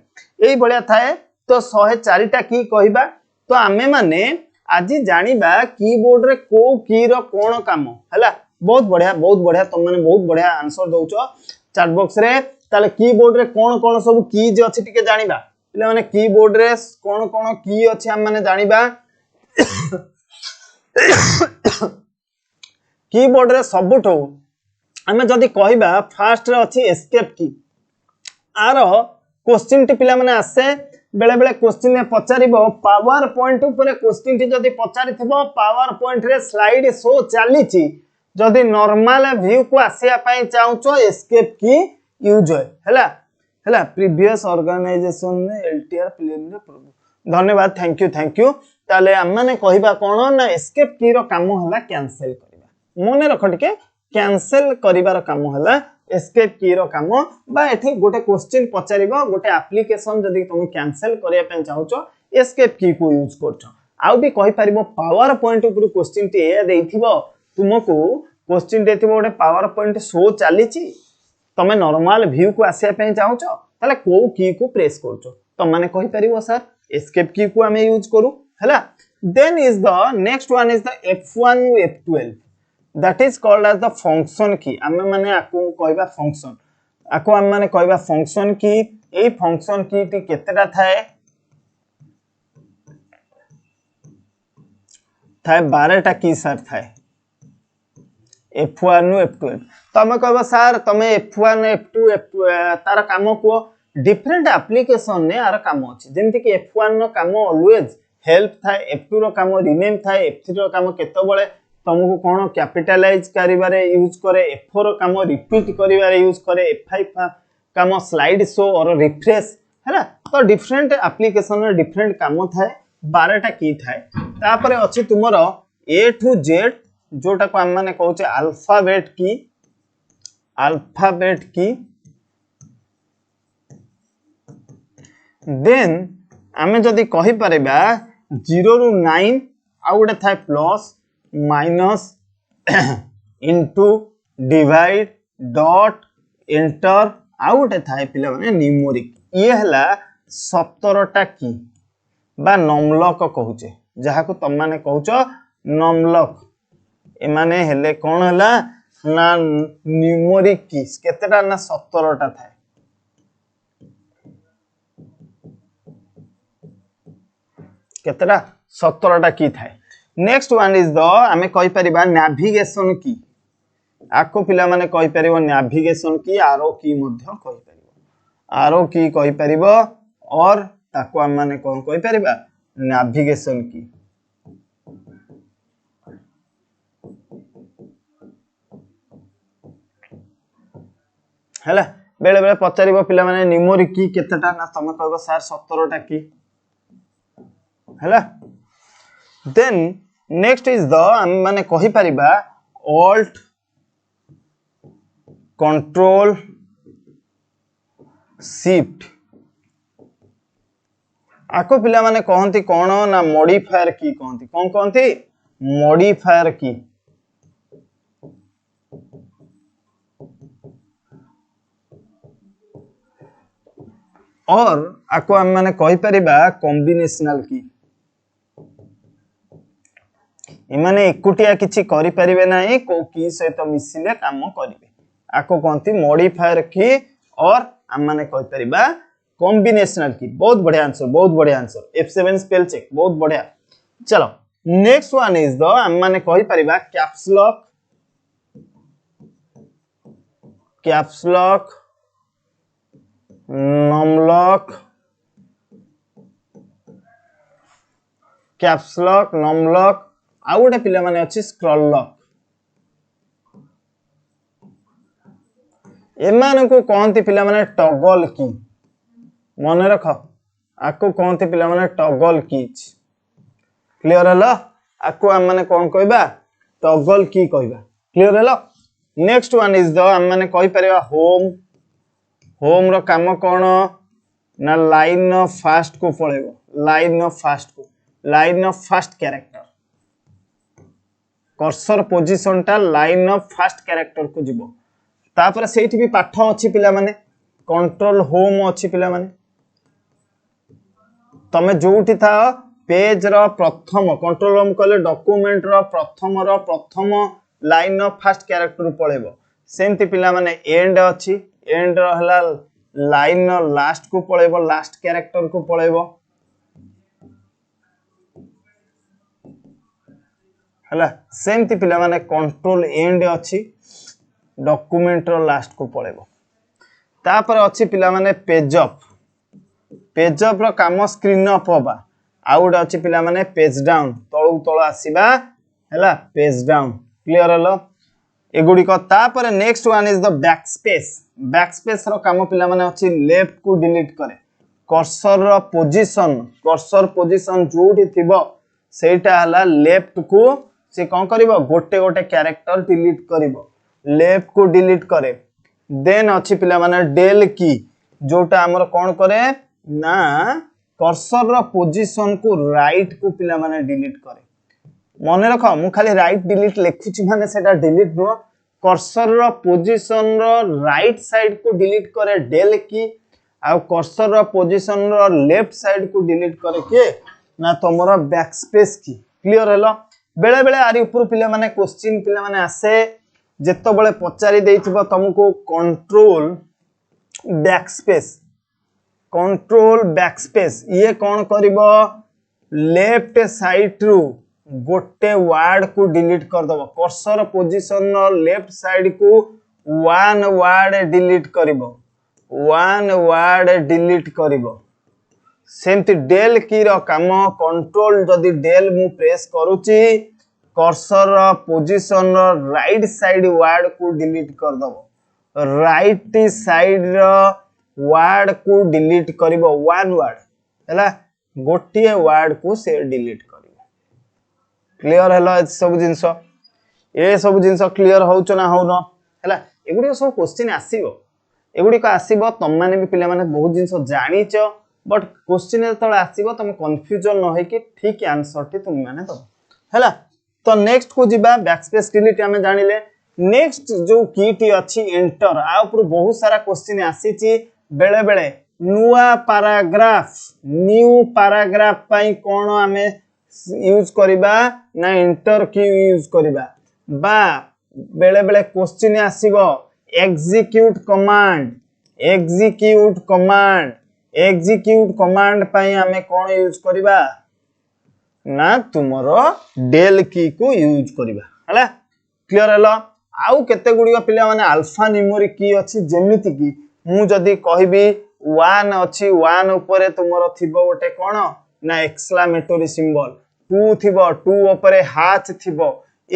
एई बढ़िया थाए तो 104 टा की कहिबा तो आमे माने आज जानिबा कीबोर्ड रे को की रो कोन काम हला बहुत बढ़िया तुम माने बहुत बढ़िया आंसर दउचो चैट बॉक्स रे ताले कीबोर्ड रे कोन सब कीज अछि टिके जानिबा पिले माने कीबोर्ड रे कोन की अछि हम माने जानिबा कीबोर्ड रे सबठो हमें जदी कहिबा फास्ट रे अछि एस्केप की आरो क्वेश्चन टी पिला माने आसे बेले बेले क्वेश्चन में पचारिबो पावर पॉइंट ऊपर क्वेश्चन टी जदी पचारिथिबो पावर पॉइंट रे स्लाइड शो चलीची जदी नॉर्मल व्यू को आसिया पई चाहूचो एस्केप की यूज होय हला प्रीवियस ऑर्गेनाइजेशन ने एलटीआर प्रिलिम रे धन्यवाद थैंक यू ताले हम माने कहिबा कोन ना एस्केप की रो काम हला कैंसिल करबा मने रख टिके कैंसिल करिवार काम हला एस्केप की रो काम बा एठी गोटे क्वेश्चन पचारिबो गोटे एप्लीकेशन जदी तुम कैंसिल करिया पे चाहूचो एस्केप की को यूज करछो आउ भी कहि परिबो पावर पॉइंट ऊपर क्वेश्चन टी ए देइथिबो तुमको क्वेश्चन देथिबो गोटे पावर पॉइंट शो चलीची तमे नॉर्मल व्यू को आसिया पे चाहूचो ताले को की को प्रेस करछो तो माने कहि परिबो सर एस्केप की को हमें यूज करू हला then is the next one is the F1 F12 that is called as the function key आमे माने आकु कहबा फंक्शन आकु हम माने कहबा फंक्शन की ए फंक्शन की टी केतेटा थाए 12 टा की सर थाए F1 F12 तमे कहबा सर तमे F1 F2 तार काम को डिफरेंट एप्लीकेशन ने आर काम अछि जेंति कि F1 नो काम ऑलवेज हेल्प थाए F2 रो काम रिनेम थाए F3 रो काम केतो बळे तुमको कौन कैपिटलाइज करिवारे यूज करे, F4 काम रिपीट करिवारे यूज करे, F5 काम स्लाइड शो और रिफ्रेश हैला। तो डिफरेंट एप्लीकेशन रे डिफरेंट काम थाए, 12टा की थाए। तापरे अछि तुमरो A to Z जोटा को हम माने कहूचे अल्फाबेट की देन आमे जदी कहि परबा 0 रु 9 आ उडे थाए plus minus into divide dot enter आ उडे थाए पिला माने न्यूमेरिक। ये हला 17टा की बा नमलक कहूचे, जहा को तुम माने कहूचो नमलक। ए माने हेले कोन हला ना न्यूमेरिक कीज केतेटा ना 17टा थाए। केतेटा 17टा की थाए। नेक्स्ट वन इज द आमे कहि परिबा नेविगेशन की। आको पिला माने कहि परिबो नेविगेशन की, आरो की मध्य कहि परिबो, आरो की कहि परिबो और ताको हम माने कोन कहि परिबा नेविगेशन की। हैला बेले बेले पचारिबो पिला माने न्यूमेरिक की केतेटा ना तमे कहबो सर 17टा की हैला। देन नेक्स्ट इज द हम माने कहि परिबा ऑल्ट कंट्रोल शिफ्ट। आको पिला माने कहंती कोन ना मॉडिफायर की कहंती, कोन कहंती मॉडिफायर की। और आको हम माने कहि परिबा कॉम्बिनेशनल की। इमाने एकुटिया किछि करि परिबे नाही, को की सहित मिसिले काम करिवे। आको कहंती मॉडिफायर की और हम माने कहि परिबा कॉम्बिनेशनल की। बहुत बढ़िया आंसर, बहुत बढ़िया आंसर। F7 स्पेल चेक बहुत बढ़िया। चलो नेक्स्ट वन इज द हम माने कहि परिबा caps lock, Num Lock, caps lock Num Lock आ गोटे पिला माने अछि स्क्रॉल लॉक। एमान को कहंती पिला माने टॉगल की। मन रख आको कहंती पिला माने टॉगल कीज। क्लियर हला। आको हम माने कोन कहबा टॉगल की कहबा। क्लियर हला। नेक्स्ट वन इज द हम माने कहि परिबा होम। होम रो काम कोन ना लाइन ऑफ फास्ट को पळेबो, लाइन ऑफ फास्ट को, line of fast character. Cursor position टा लाइन ऑफ फास्ट कैरेक्टर को जिवो। तापर सेठी भी पाठ अछि पिला माने कंट्रोल होम अछि पिला माने। तमे जोउठी था पेज रो प्रथम कंट्रोल होम कले डॉक्यूमेंट रो प्रथम लाइन ऑफ फास्ट कैरेक्टर पळेबो। सेंति पिला माने एंड अछि, एंड रो हला लाइन लास्ट को पळेबो, लास्ट कैरेक्टर को पळेबो हला। सेंति पिला माने कंट्रोल एंड अछि, डॉक्यूमेंट रो लास्ट को पळेबो। तापर अछि पिला माने पेज अप। पेज अप रो काम स्क्रीन अप होबा। आउट अछि पिला माने पेज डाउन, तळु तळ आसीबा हला पेज डाउन। क्लियर हलो एगुडी को। तापर next one is the backspace. Backspace रो काम पिला माने अछि लेफ्ट को डिलीट करे। कर्सर रो पोजीशन जोठी थिबो सेटा हला लेफ्ट को से कोन करबो गोटे गोटे कैरेक्टर डिलीट करबो, लेफ्ट को डिलीट करे। देन अछि पिला माने डेल की जोटा हमर कोन करे ना कर्सर रो पोजीशन को राइट को पिला माने डिलीट करे। मन रख मु खाली राइट डिलीट लिखुची माने सेटा डिलीट नो, कर्सर रो पोजीशन रो राइट साइड को डिलीट करे डेल की, आ कर्सर रो पोजीशन रो लेफ्ट साइड को डिलीट करे के ना तमरो बैकस्पेस की। Clear hello. बेले बेले आरी ऊपर पिला माने क्वेश्चन पिला माने आसे जेतो बेले पचारि देइथिबो तुमको कंट्रोल बैकस्पेस ये कौन करिबो लेफ्ट साइड रु गोटे वर्ड को डिलीट कर दबो। कर्सर पोजीशन नो लेफ्ट साइड को वन वर्ड डिलीट करिबो, वन वर्ड डिलीट करिबो। सेमति डेल की रो काम कंट्रोल जदी डेल मु प्रेस करूची cursor position right side word को डिलीट कर दबो राइट साइड वर्ड को डिलीट करिवो वन वर्ड हैला गोटे वर्ड को से डिलीट करिवो क्लियर हैला सब जिंस ए सब जिंस क्लियर होउछ ना हो न हैला एगुडी सब क्वेश्चन आसीबो एगुडी को आसीबो तम माने भी पिला माने बहुत जिंस जानिच बट क्वेश्चन जतले आसीबो तुम कंफ्यूजन न होई कि ठीक आंसर टी तुम माने दो हैला तो नेक्स्ट को जिबा बैकस्पेस डिलीट हमें जानिले नेक्स्ट जो की टी अछि एंटर आ ऊपर बहुत सारा क्वेश्चन आसीची बेले बेले न्यू पैराग्राफ पई कोन हमें यूज करिबा ना एंटर की यूज करिबा बा बेले बेले क्वेश्चन आसीबो एग्जीक्यूट कमांड पई हमें कोन यूज करिबा ना तुमरो डेल की को यूज करिबा हला क्लियर हला आउ केते गुडी पिला माने अल्फा न्यूमेरिक की अछि जेमिति की मु जदी कहबी 1 अछि 1 ऊपर तुमरो थिबो गोटे कोन ना एक्सक्लेमेटरी सिंबल 2 थिबो 2 ऊपर हाच थिबो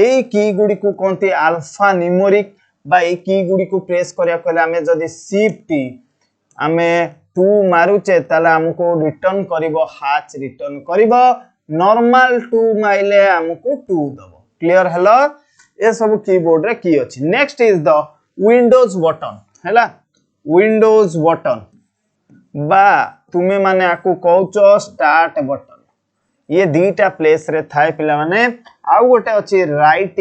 एई की गुडी को कोनती अल्फा न्यूमेरिक बा एई की गुडी को प्रेस करिया कहले हमें जदी शिफ्ट हमें 2 मारुचे ताला हमको रिटर्न करिवो हाच रिटर्न करिवो नॉर्मल 2 माइले हमको 2 दबो क्लियर हलो ए सब कीबोर्ड रे की अछि next is the Windows button हैला विंडोज बटन बा तुमे माने आकु कहउचो स्टार्ट बटन ये दीटा प्लेस रे थाए पिला माने आउ गोटे अछि राइट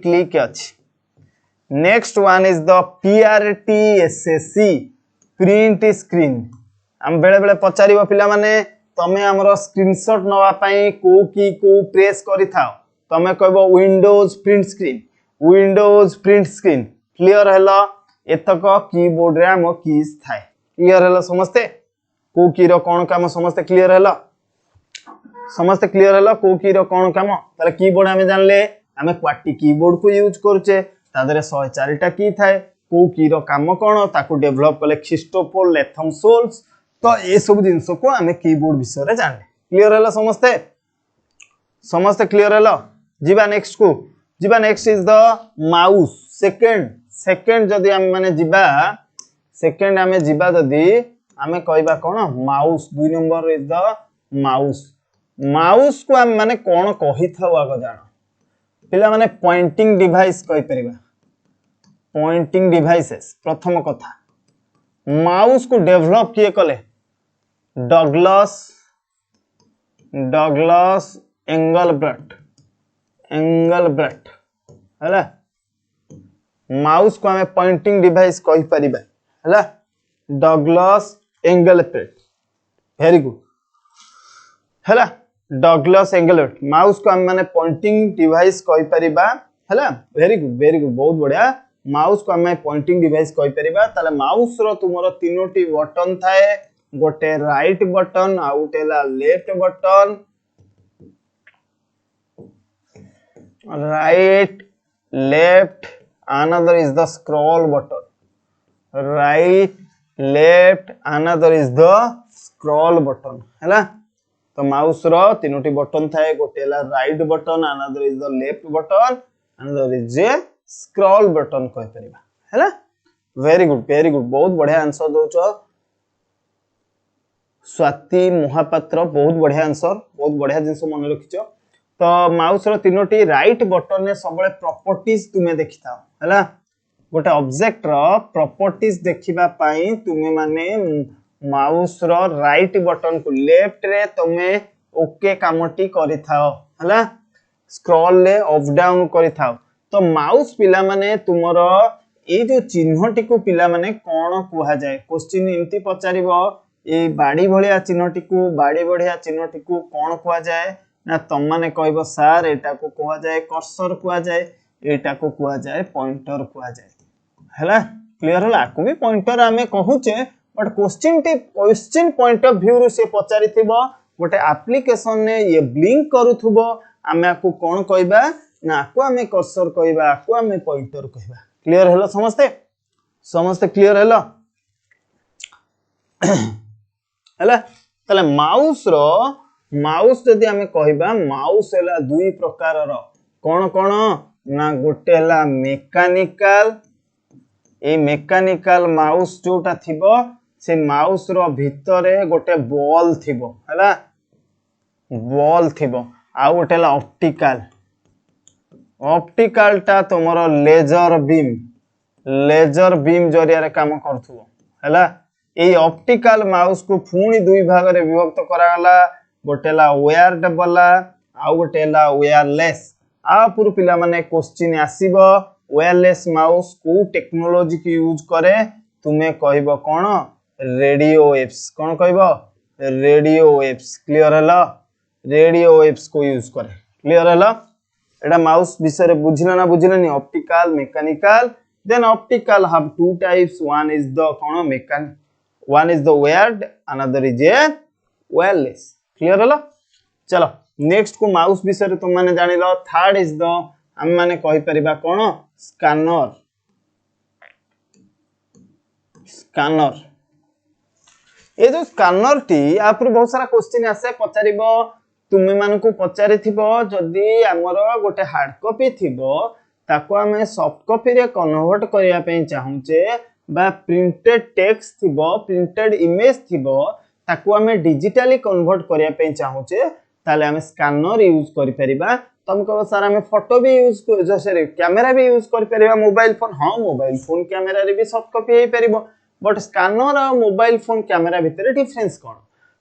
क्लिक अछि next one is the PRTSC print screen हम बेले बेले पचारिबो पिला माने तमे हमरो स्क्रीनशॉट नवा पई को की को प्रेस करि थाओ तमे कहबो विंडोज प्रिंट स्क्रीन क्लियर हला एतक कीबोर्ड रे हम कीज थाए क्लियर हला समझते को की रो कोन काम समझते क्लियर हला को की रो कोन काम ताले कीबोर्ड हमें जानले हमें क्वाटी कीबोर्ड को यूज करचे तादरे 104 टा की थाए को की रो काम कोन ताकू डेवलप कले क्रिस्टोफर लेथम सोल्स तो ये सब जिंस को हमें कीबोर्ड विषय रे जानले क्लियर हला समझते क्लियर हला जीवा next is the mouse second जदी हम माने जीवा सेकंड हमें जीवा जदी हमें कहबा कोन mouse 2 number is the mouse को हम माने कोन कहि थाउ आगो जानो पिला माने पॉइंटिंग डिवाइस कहि परिबा पॉइंटिंग डिवाइसेस प्रथम कथा माउस को डेवलप किए कले डगलस एंगलब्रट हैला माउस को हमें पॉइंटिंग डिवाइस कहि परिबा हैला डगलस एंगलब्रट वेरी गुड हैला डगलस एंगलब्रट माउस को हम माने पॉइंटिंग डिवाइस कहि परिबा हैला वेरी गुड बहुत बढ़िया माउस को हमें पॉइंटिंग डिवाइस कहि परिबा ताले माउस रो तुमरो तीनोटी बटन थाए गोटे राइट बटन आउटेला left button right left another is the scroll button right left another is the scroll button हैला तो माउस रो तीनोटी बटन थाए गोटेला right button another is the left button another is the scroll button कहि परिबा हैला very good बहुत बढ़िया answer दोचो Swati Mahapatra बहुत बढ़िया आंसर बहुत बढ़िया जिंस मन रखिचो तो माउस रो तीनोटी राइट बटन ने सबले प्रॉपर्टीज तुमे देखिथाओ हैला गोटे ऑब्जेक्ट रो प्रॉपर्टीज देखिबा पई तुमे माने माउस रो राइट बटन को लेफ्ट रे तुमे ओके कामटी करिथाओ हैला स्क्रॉल ले अप डाउन करिथाओ तो माउस पिला माने तुमरो ए जो चिन्हटी को पिला माने कोन कुहा जाय क्वेश्चन इनती पचारिबो ए बाडी भलिया चिन्हटी को कोन कुहा जाय ना तम माने कहबो सर एटा को कुहा जाय कर्सर कुहा जाय एटा को कुहा जाय पॉइंटर कुहा जाय हैला क्लियर होला को भी पॉइंटर हमें कहूचे but question point of view से पचारिथिबो गोटे एप्लीकेशन ने ये ब्लिंक करूथबो हमें को कोन कहबा ना को हमें कर्सर कहबा को हमें पॉइंटर कहबा क्लियर होला समस्ते क्लियर होला हैला तले माउस रो माउस जदि आमे कहबा माउस हैला दुई प्रकार रो कोन कोन ना गोटे हैला मेकानिकल ए मेकानिकल माउस जोटा थिबो से माउस रो भितरे गोटे बॉल थिबो हैला बॉल थिबो आ गोटे हैला ऑप्टिकल ऑप्टिकल टा तुमरो लेजर बीम जरिया रे काम करथुबो हैला ए ऑप्टिकल माउस को पुणी दुई भाग रे विभक्त करा गला गोटे ला वायर्ड वाला आ गोटे ला वायरलेस आ पुर पिला माने क्वेश्चन आसीबो वायरलेस माउस को टेक्नोलॉजी की यूज करे तुमे कहबो कोन रेडियो वेव्स कोन कहबो रेडियो वेव्स क्लियर हला रेडियो वेव्स को यूज करे क्लियर हला एटा माउस विषय रे बुझिना ना बुझिनानी optical mechanical then optical have two types one is the कोन mechanical one is the wired another is a wireless clear हला चलो नेक्स्ट को माउस विषय रे तुम माने जानि लो थर्ड इज द हम माने कहि परिबा कोन स्कैनर ए जो स्कैनर टी आपर बहुत सारा क्वेश्चन आसे पचारिबो तुमे मान को पचारि थिबो जदी हमर गोटे हार्ड कॉपी थिबो ताको हमें सॉफ्ट कॉपी रे कन्वर्ट करिया पे चाहूचे बा प्रिंटेड टेक्स्ट थिबो प्रिंटेड इमेज थिबो ताको हमें डिजिटली कन्वर्ट करिया पे चाहूचे ताले हमें स्कैनर यूज करि परिबा तुमको सर हमें फोटो भी यूज जैसे कैमरा भी यूज करि परिबा मोबाइल फोन हां मोबाइल फोन कैमरा रे भी सॉफ्ट कॉपी हे परिबो but scanner or mobile phone camera भितर डिफरेंस कोन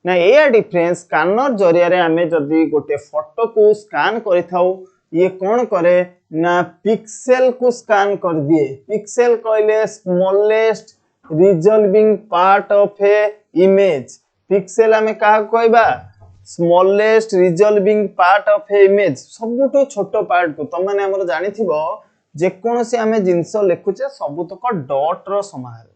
ना ए डिफरेंस स्कैनर जरिया रे हमें जदी गोटे फोटो को स्कैन करिथाउ ये कौन करे ना पिक्सेल को स्कैन कर दिए पिक्सेल कहले smallest resolving part of a image pixel हमें कहा कहबा smallest resolving part of a image सबुठो छोटो पार्ट को तुम माने हमर जानि थिबो जे कोनोसी हमें जिंस लेखुचे सबुतक डॉट रो समाहार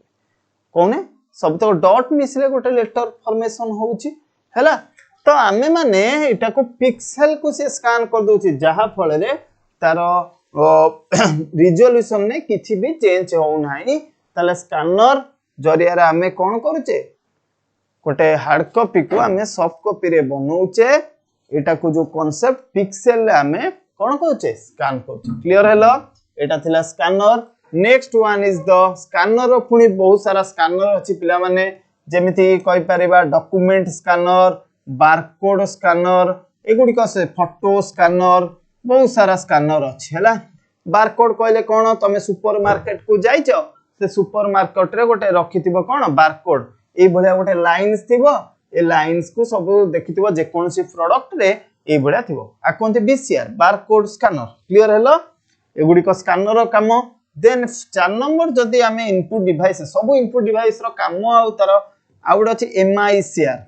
कोने सबुतक डॉट मिसले गोटे लेटर फॉर्मेशन होउची हैला तो आमे माने एटा को पिक्सेल को से स्कैन कर दोची जहा फल रे तार रिजोल्यूशन ने किछि भी चेंज हो नाही ताले स्कैनर जरिया रे आमे कोन करूचे गोटे हार्ड कॉपी को आमे सॉफ्ट कॉपी रे बनौचे एटा को जो कांसेप्ट पिक्सेल रे आमे कोन कहूचे स्कैन करछ क्लियर हेलो एटा थिला scanner next one is the scanner पुनी बहुत सारा स्कैनर अछि पिला माने जेमिति कहि परिबा डॉक्यूमेंट स्कैनर बारकोड स्कैनर एगुडी कसे फोटो स्कैनर बहुत सारा स्कैनर अछि हला बारकोड कहले कोन तमे सुपरमार्केट को जाइछो से सुपरमार्केट रे गोटे रखिथिबो कोन बारकोड ए भलिया गोटे लाइंस थिबो ए लाइंस को सब देखिथिबो जे कोनसी प्रोडक्ट रे ए भलिया थिबो आ कोनते बीसीआर बारकोड स्कैनर क्लियर हेलो एगुडी को स्कैनर रो काम देन 4 नंबर जदी हमें इनपुट डिवाइस सब इनपुट डिवाइस रो काम आ तार आउड अछि MICR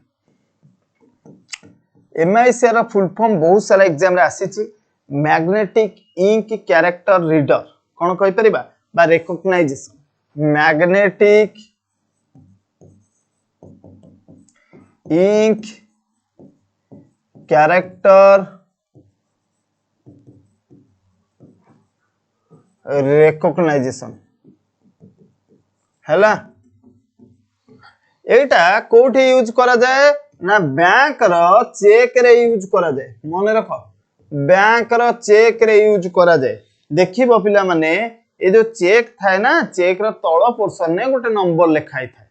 MICR रो फुल फॉर्म बहुत सारा एग्जाम रे आसीची मैग्नेटिक इंक कैरेक्टर रीडर कोन कहि परिबा बा recognition magnetic ink character recognition हैला एटा कोठी यूज करा जाए ना बैंक रो चेक रे यूज करा जाए मन रखो बैंक रो चेक रे यूज करा जाए देखिबो पिला माने ए जो चेक थाए ना चेक रो तळ पोर्शन ने गोटे नंबर लिखाई थाए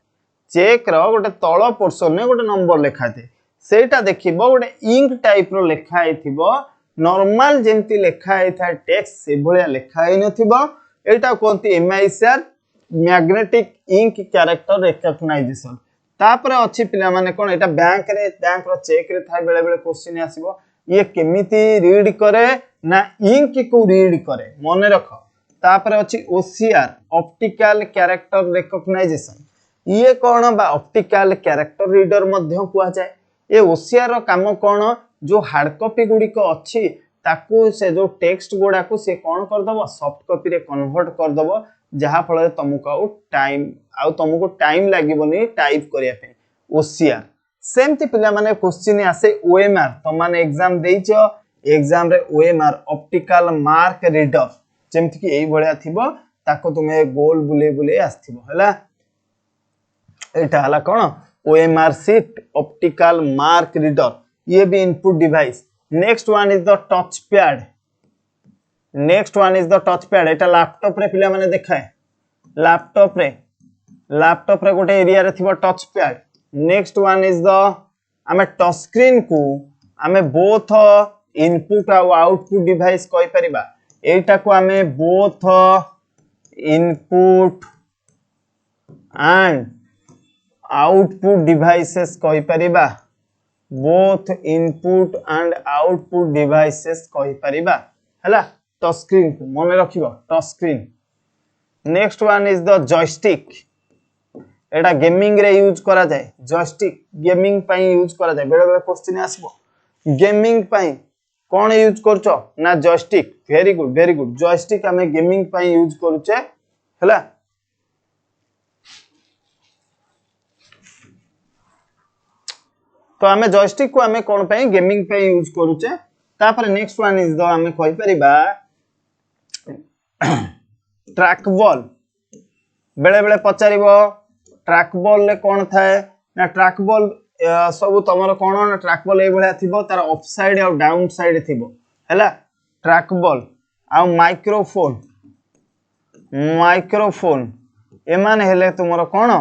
चेक रो गोटे तळ पोर्शन ने गोटे नंबर लिखाई थाए सेटा देखिबो गोटे इंक टाइप रो लिखाई थिबो नॉर्मल जेमती लिखाई थाए टेक्स्ट से भलिया लिखाई नथिबो एटा कोंती MICR magnetic ink character recognition तापर अछि पिला माने कोन एटा बैंक रो चेक रे थाए बेले बेले क्वेश्चन आसीबो ये केमिति रीड करे ना इंक को रीड करे मन रखो तापर अछि OCR ऑप्टिकल कैरेक्टर रिकॉग्नाइजेशन ये कोन बा ऑप्टिकल कैरेक्टर रीडर मध्य कुआ जाय ए OCR रो काम कोन जो हार्ड कॉपी गुडी को अछि ताकू से जो टेक्स्ट गोडा को से कोन कर दबो सॉफ्ट कॉपी रे कन्वर्ट कर दबो जहा फल तुमको तुमको टाइम लागिबोनी टाइप करिया पे OCR सेमती पिला माने क्वेश्चन आसे OMR तुम माने एग्जाम देइछो एग्जाम रे OMR ऑप्टिकल मार्क रीडर जेमति कि एई भलिया थिबो ताको तुमे गोल बुले बुले आस्थिबो हला एटा हला कोन OMR sheet optical mark reader ये भी input device. Next one is the touch pad. Next one is the touch pad. Etah laptop रे पिला माने देखाए, लैपटॉप रे गोटे एरिया रे थिबो touch pad. Next one is the आमे टच स्क्रीन को आमे both input or output device कहि परिबा। एटा को आमे both input and output devices कहि परिबा। Both input and output devices कहि परिबा हला। टच स्क्रीन को मन रखिबो, touch screen. Next one is the joystick. एटा गेमिंग रे यूज करा जाए। जॉयस्टिक गेमिंग पई यूज करा जाए। बेले बेले क्वेश्चन आसीबो गेमिंग पई कोन यूज करछो ना joystick. Very good, very good. Joystick हमें गेमिंग पई यूज करूचे हला। तो हमें जॉयस्टिक को हमें कोन पई गेमिंग पे यूज करूचे। तापर नेक्स्ट वन इज द हमें कहि परिबा ट्रैक बॉल। बेले बेले पचारिबो ट्रैक बॉल ले कोन थाए ना ट्रैक बॉल सब तमर कोन ना ट्रैक बॉल ए भलिया थिबो, तार अप साइड और डाउन साइड थिबो हैला। ट्रैक बॉल आ माइक्रोफोन, माइक्रोफोन एमान हेले तुमर कोन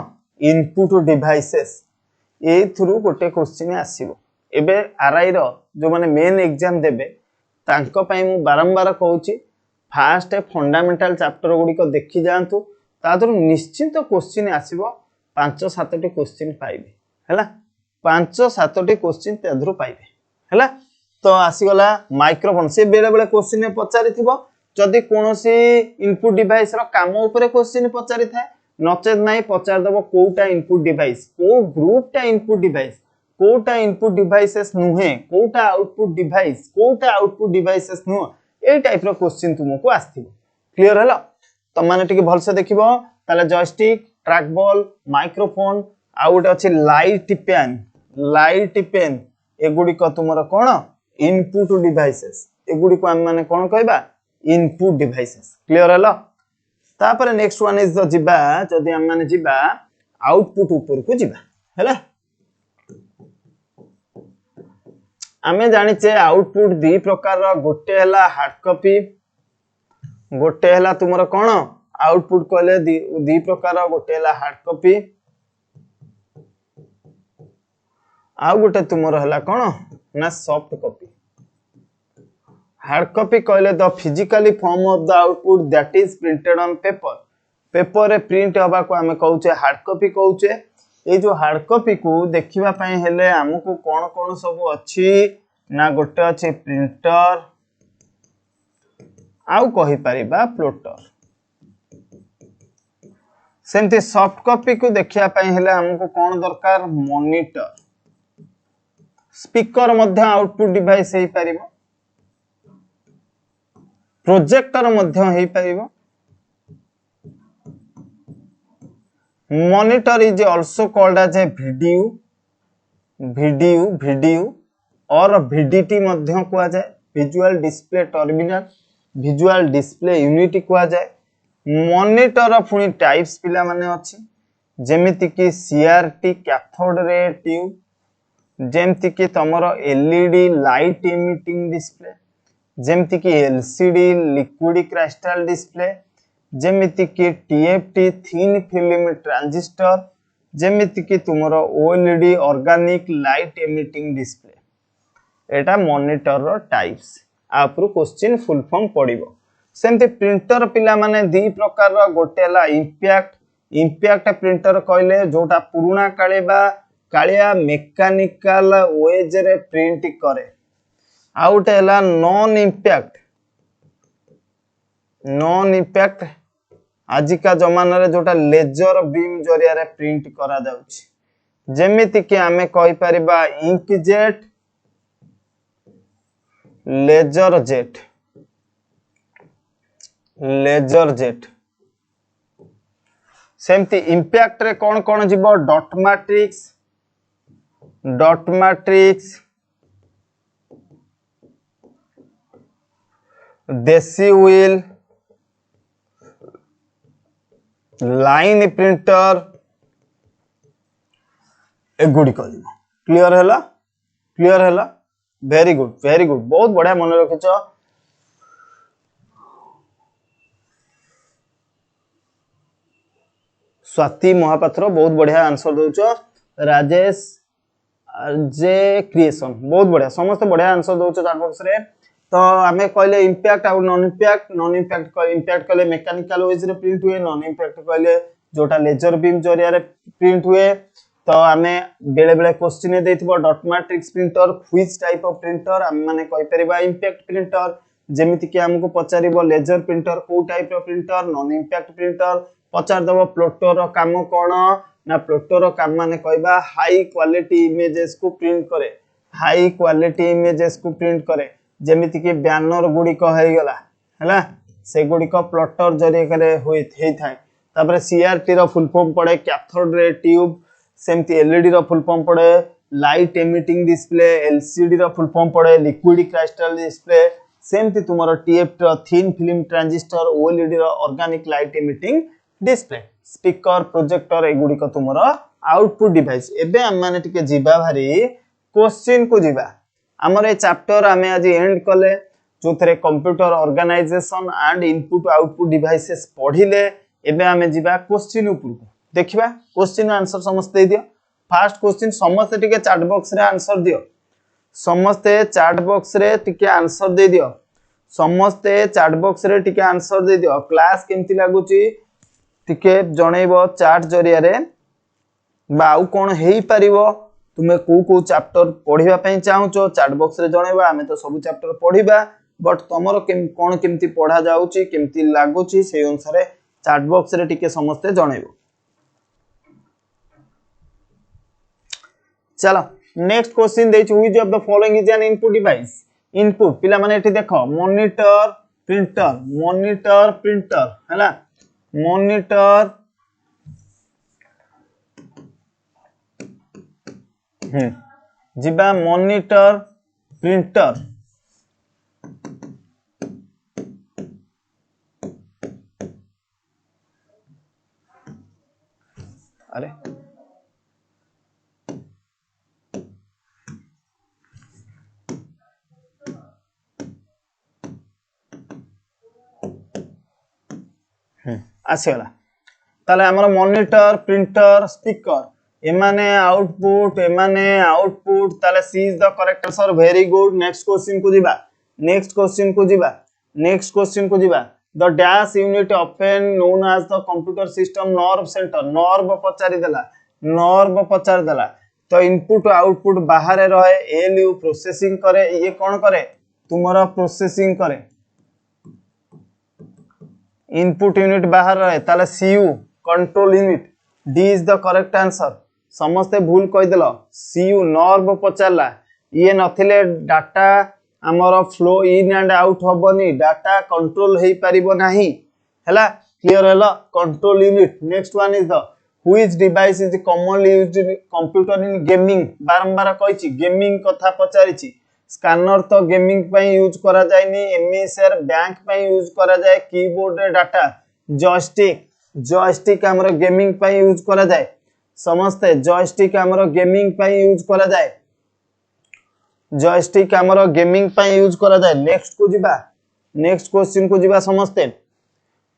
इनपुट डिवाइसेस। ए थ्रू गोटे क्वेश्चन आसीबो। एबे आरआई रो जो माने मेन एग्जाम देबे तांको पई मु बारंबार कहूची फास्ट फंडामेंटल चैप्टर गुडी को देखि जानतु, तादर निश्चित क्वेश्चन आसीबो। 5-7टी क्वेश्चन पाइबे हैला, 5-7टी क्वेश्चन तेधरु पाइबे हैला। तो आसी गला माइक्रोफोन। से बेले बेले क्वेश्चन पचारि थिबो जदि कोनोसी इनपुट डिवाइस रो काम ऊपर क्वेश्चन पचारि थाए, नचेत नाही पचार दबो कोटा इनपुट डिवाइस, को ग्रुपटा इनपुट डिवाइस, कोटा इनपुट डिवाइसेस नुहे, कोटा आउटपुट डिवाइस, कोटा आउटपुट डिवाइसेस नु। ए टाइप रो क्वेश्चन तुमको आस्थिबो। क्लियर हला? तो माने टिके भलसे देखिबो ताले जॉयस्टिक, ट्रैक बॉल, माइक्रोफोन आ गोटे अछि लाइट पेन। लाइट पेन एगुडी को तुमरो कोन इनपुट डिवाइसेस। एगुडी को हम माने कोन कहबा इनपुट डिवाइसेस। क्लियर हला? तापर नेक्स्ट वन इज द जिबा जदि हम माने जिबा आउटपुट ऊपर को जिबा हैला। आमे जानि छे आउटपुट दी प्रकार रो गोटे हला हार्ड कॉपी, गोटे हला तुमरो कोन आउटपुट कहले दी प्रकार रो गोटे हला हार्ड कॉपी आ गोटे तुमरो हला कोन ना सॉफ्ट कॉपी। हार्ड कॉपी कहले the physically form of the output that is printed on paper. Paper रे प्रिंट होबा को हमें कहउचे हार्ड कॉपी कहउचे। ए जो हार्ड कॉपी को देखिबा पई हेले हमकु कोन कोन सब अछि ना गोटे अछि प्रिंटर आउ कहि परिबा प्लॉटर। सेमते सॉफ्ट कॉपी को देखिया पई हेले हमकु कोन दरकार मॉनिटर। स्पीकर मध्य आउटपुट डिवाइस हेई परिबो, प्रोजेक्टर मध्य हेई परिबो। Monitor is also called as a video or VDT मध्य कुआ जाए, visual display terminal, visual display unit कुआ जाए। मॉनिटर पुनी टाइप्स पिला माने अछि जेमिति कि CRT कैथोड रे ट्यूब, जेमिति कि तमरो LED लाइट इमिटिंग डिस्प्ले, जेमिति कि LCD लिक्विड क्रिस्टल डिस्प्ले, जेमिति कि TFT थिन फिल्म ट्रांजिस्टर, जेमिति कि तुमरो OLED organic light emitting display. एटा मॉनिटर रो टाइप्स। आपरु क्वेश्चन फुल फॉर्म पडिबो। सेमते प्रिंटर पिला माने दी प्रकार रो गोटेला इंपैक्ट। इंपैक्ट प्रिंटर कहले जोटा पुराना काले बा कालिया मेकानिकल वेज रे प्रिंट करे। आउट हैला नॉन इंपैक्ट। नॉन इंपैक्ट आजिका जमाना रे जोटा लेजर बीम जरिया रे प्रिंट करा जाउछि, जेमिति कि हमें कहि परिबा inkjet, laser jet, laser jet. सेमती इंपैक्ट रे कोन कोन जिवो dot matrix, dot matrix, daisy wheel, line printer एगुडी कहलिबो। क्लियर हैला? क्लियर है? वेरी गुड बहुत बढ़िया मन रखिच। स्वाति महापात्र बहुत बढ़िया आंसर दौच। राजेश जे क्रिएशन बहुत बढ़िया, समस्त बढ़िया आंसर दौच चाट बॉक्स रे। तो आमे कहले इंपैक्ट और नॉन इंपैक्ट कहले मेकानिकल वेज रे प्रिंट हुए, नॉन इंपैक्ट कहले जोटा लेजर बीम जरिया रे प्रिंट हुए। तो आमे बेले बेले क्वेश्चन देथिबो dot matrix printer which type of printer आम माने कहि परिबा इंपैक्ट प्रिंटर, जेमिति कि हमको पचारिबो लेजर प्रिंटर को type of printer, non impact printer पचार दबो प्लोटर रो काम कोन ना, प्लोटर रो काम माने कहबा हाई क्वालिटी इमेजेस को प्रिंट करे, हाई क्वालिटी इमेजेस को प्रिंट करे, जेमिति कि बैनर गुडी को हे गला हैला से गुडी को प्लोटर जरिया करे होई थाय। तापर सीआरटी रो फुल फॉर्म पड़े कैथोड रे ट्यूब, सेमती एलईडी रो फुल फॉर्म पड़े लाइट एमिटिंग डिस्प्ले, एलसीडी रो फुल फॉर्म पड़े लिक्विड क्रिस्टल डिस्प्ले, सेमती तुमरो टीएफ रो थिन फिल्म ट्रांजिस्टर, ओएलईडी रो organic light emitting display, speaker, projector एगुडी को तुमरो आउटपुट डिवाइस। एबे हम माने टिके जीवा भारी क्वेश्चन को जीवा। हमर ए चैप्टर हमें आज एंड कले जो थरे computer organisation and input output devices पढिले। एबे हमें जीवा क्वेश्चन ऊपर को देखिबा। क्वेश्चन आंसर समस्त दे दियो। फर्स्ट क्वेश्चन समस्त टिके चैट बॉक्स रे आंसर दियो, समस्त चैट बॉक्स रे टिके आंसर दे दियो, समस्त चैट बॉक्स रे टिके आंसर दे दियो। क्लास केमती लागुची टिके जणैबो चैट जरिया रे, बाउ कोन हेई परिबो, तुमे को चैप्टर पढिबा पई चाहूचो चैट बॉक्स रे जणैबा। हमें तो सब चैप्टर पढिबा, बट तमरो कोन केमती पढा जाउची केमती लागुची से अनुसार चैट बॉक्स रे टिके समस्त जणैबो। चलो नेक्स्ट क्वेश्चन देछि, which of the following is an input device. Input पिला माने एठी देखो मॉनिटर प्रिंटर, मॉनिटर प्रिंटर हैला, मॉनिटर जिबा मॉनिटर प्रिंटर, अरे आसीगला। ताले हमर मॉनिटर प्रिंटर स्पीकर एमाने आउटपुट ताले C is the correct answer. Very good. Next question को जीवा, नेक्स्ट क्वेश्चन को जीवा, नेक्स्ट क्वेश्चन को जीवा। The dash unit often known as the computer system nerve centre, nerve पचारि देला, नर्व पचारि देला। तो इनपुट आउटपुट बाहर रहे, एलयू प्रोसेसिंग करे, ये कौन करे तुमरा प्रोसेसिंग करे, इनपुट यूनिट बाहर रहे ताले CU control unit. D is the correct answer. समस्ते भूल कहि देलो, सीयू नर्व पचारला, ये नथिले डाटा हमर फ्लो इन एंड आउट होबनी, डाटा कंट्रोल हेई परिबो नाही हैला। क्लियर हैला control unit. Next one is the which device is commonly used in computer in gaming. बारंबार कहिछि गेमिंग कथा पचारिछि। स्कैनर तो गेमिंग पई यूज करा जायनी, एमआईसीआर बैंक पई यूज करा जाय, कीबोर्ड रे डाटा, जॉयस्टिक, जॉयस्टिक हमर गेमिंग पई यूज करा जाय, समस्ते जॉयस्टिक हमर गेमिंग पई यूज करा जाय, जॉयस्टिक हमर गेमिंग पई यूज करा जाय। नेक्स्ट को जीवा, नेक्स्ट क्वेश्चन को जीवा समस्ते।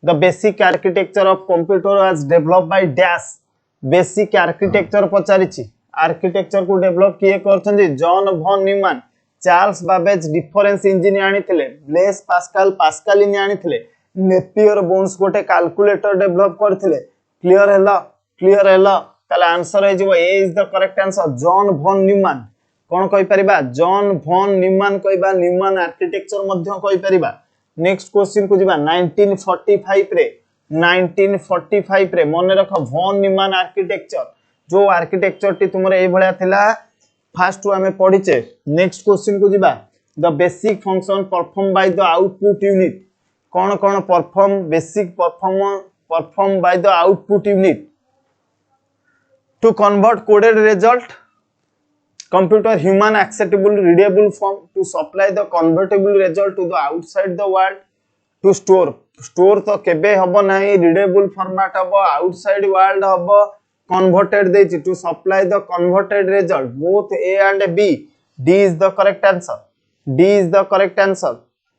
The basic architecture of computer was developed by dash. Basic architecture पचारिछि, आर्किटेक्चर को डेवलप किए करछन्ती John von Neumann. Charles Babbage difference engine आनिथिले, ब्लेस पास्कल पास्कल इन आनिथिले, नेपियर बोन्स गोटे कैलकुलेटर डेवलप करथिले। क्लियर हैला, क्लियर हैला। ताले आंसर हे जिवो A is the correct answer, John von Neumann. कोन कहि परिबा जॉन वॉन न्यूमैन कहिबा, न्यूमैन आर्किटेक्चर मध्य कहि परिबा। नेक्स्ट क्वेश्चन को जीवा 1945 रे, 1945 रे मन रख वॉन न्यूमैन आर्किटेक्चर, जो आर्किटेक्चर टी तुमरे ए भलिया थिला फास्ट टू हमें पढिचे। नेक्स्ट क्वेश्चन को जीवा the basic function perform by the output unit. कौन कौन perform basic perform by the output unit to convert coded result computer human acceptable readable form, to supply the convertible result to the outside the world, to store तो केबे हबो नाही, readable format हबो, outside world हबो, converted देछि, to supply the converted result both A and B, D is the correct answer, D is the correct answer.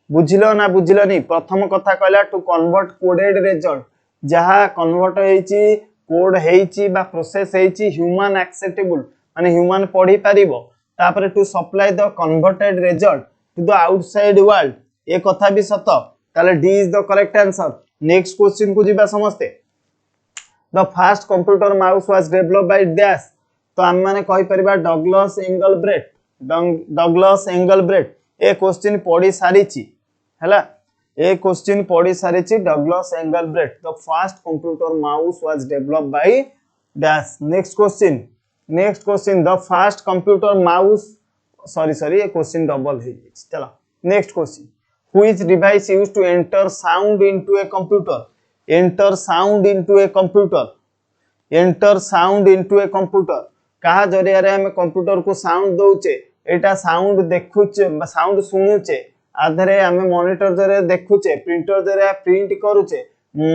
बुझिलो ना बुझिलोनी प्रथम कथा कहला टू कन्वर्ट कोडेड रिजल्ट जहा कन्वर्ट हेची कोड हेची बा प्रोसेस हेची ह्यूमन एक्सेप्टेबल माने ह्यूमन पढ़ी पारिबो तापर to supply the converted result to the outside world ए कथा भी सत ताले D is the correct answer. Next question को जिबा समस्ते the first computer mouse was developed by dash तो हम माने कहि परिबा डगलस एंगलब्रेट डगलस एंगलब्रेट ए क्वेश्चन पढ़ी सारिची हैला ए क्वेश्चन पढ़ी सारिची Douglas Engelbart the first computer mouse was developed by dash. Next question the first computer mouse sorry ये क्वेश्चन डबल है चलो next question which device used to enter sound into a computer enter sound into a computer enter sound into a computer कहा जरिया रे हम computer को sound दउचे एटा sound देखुचे sound सुनुचे आधरे हम monitor जरे देखुचे प्रिंटर जरे प्रिंट करूचे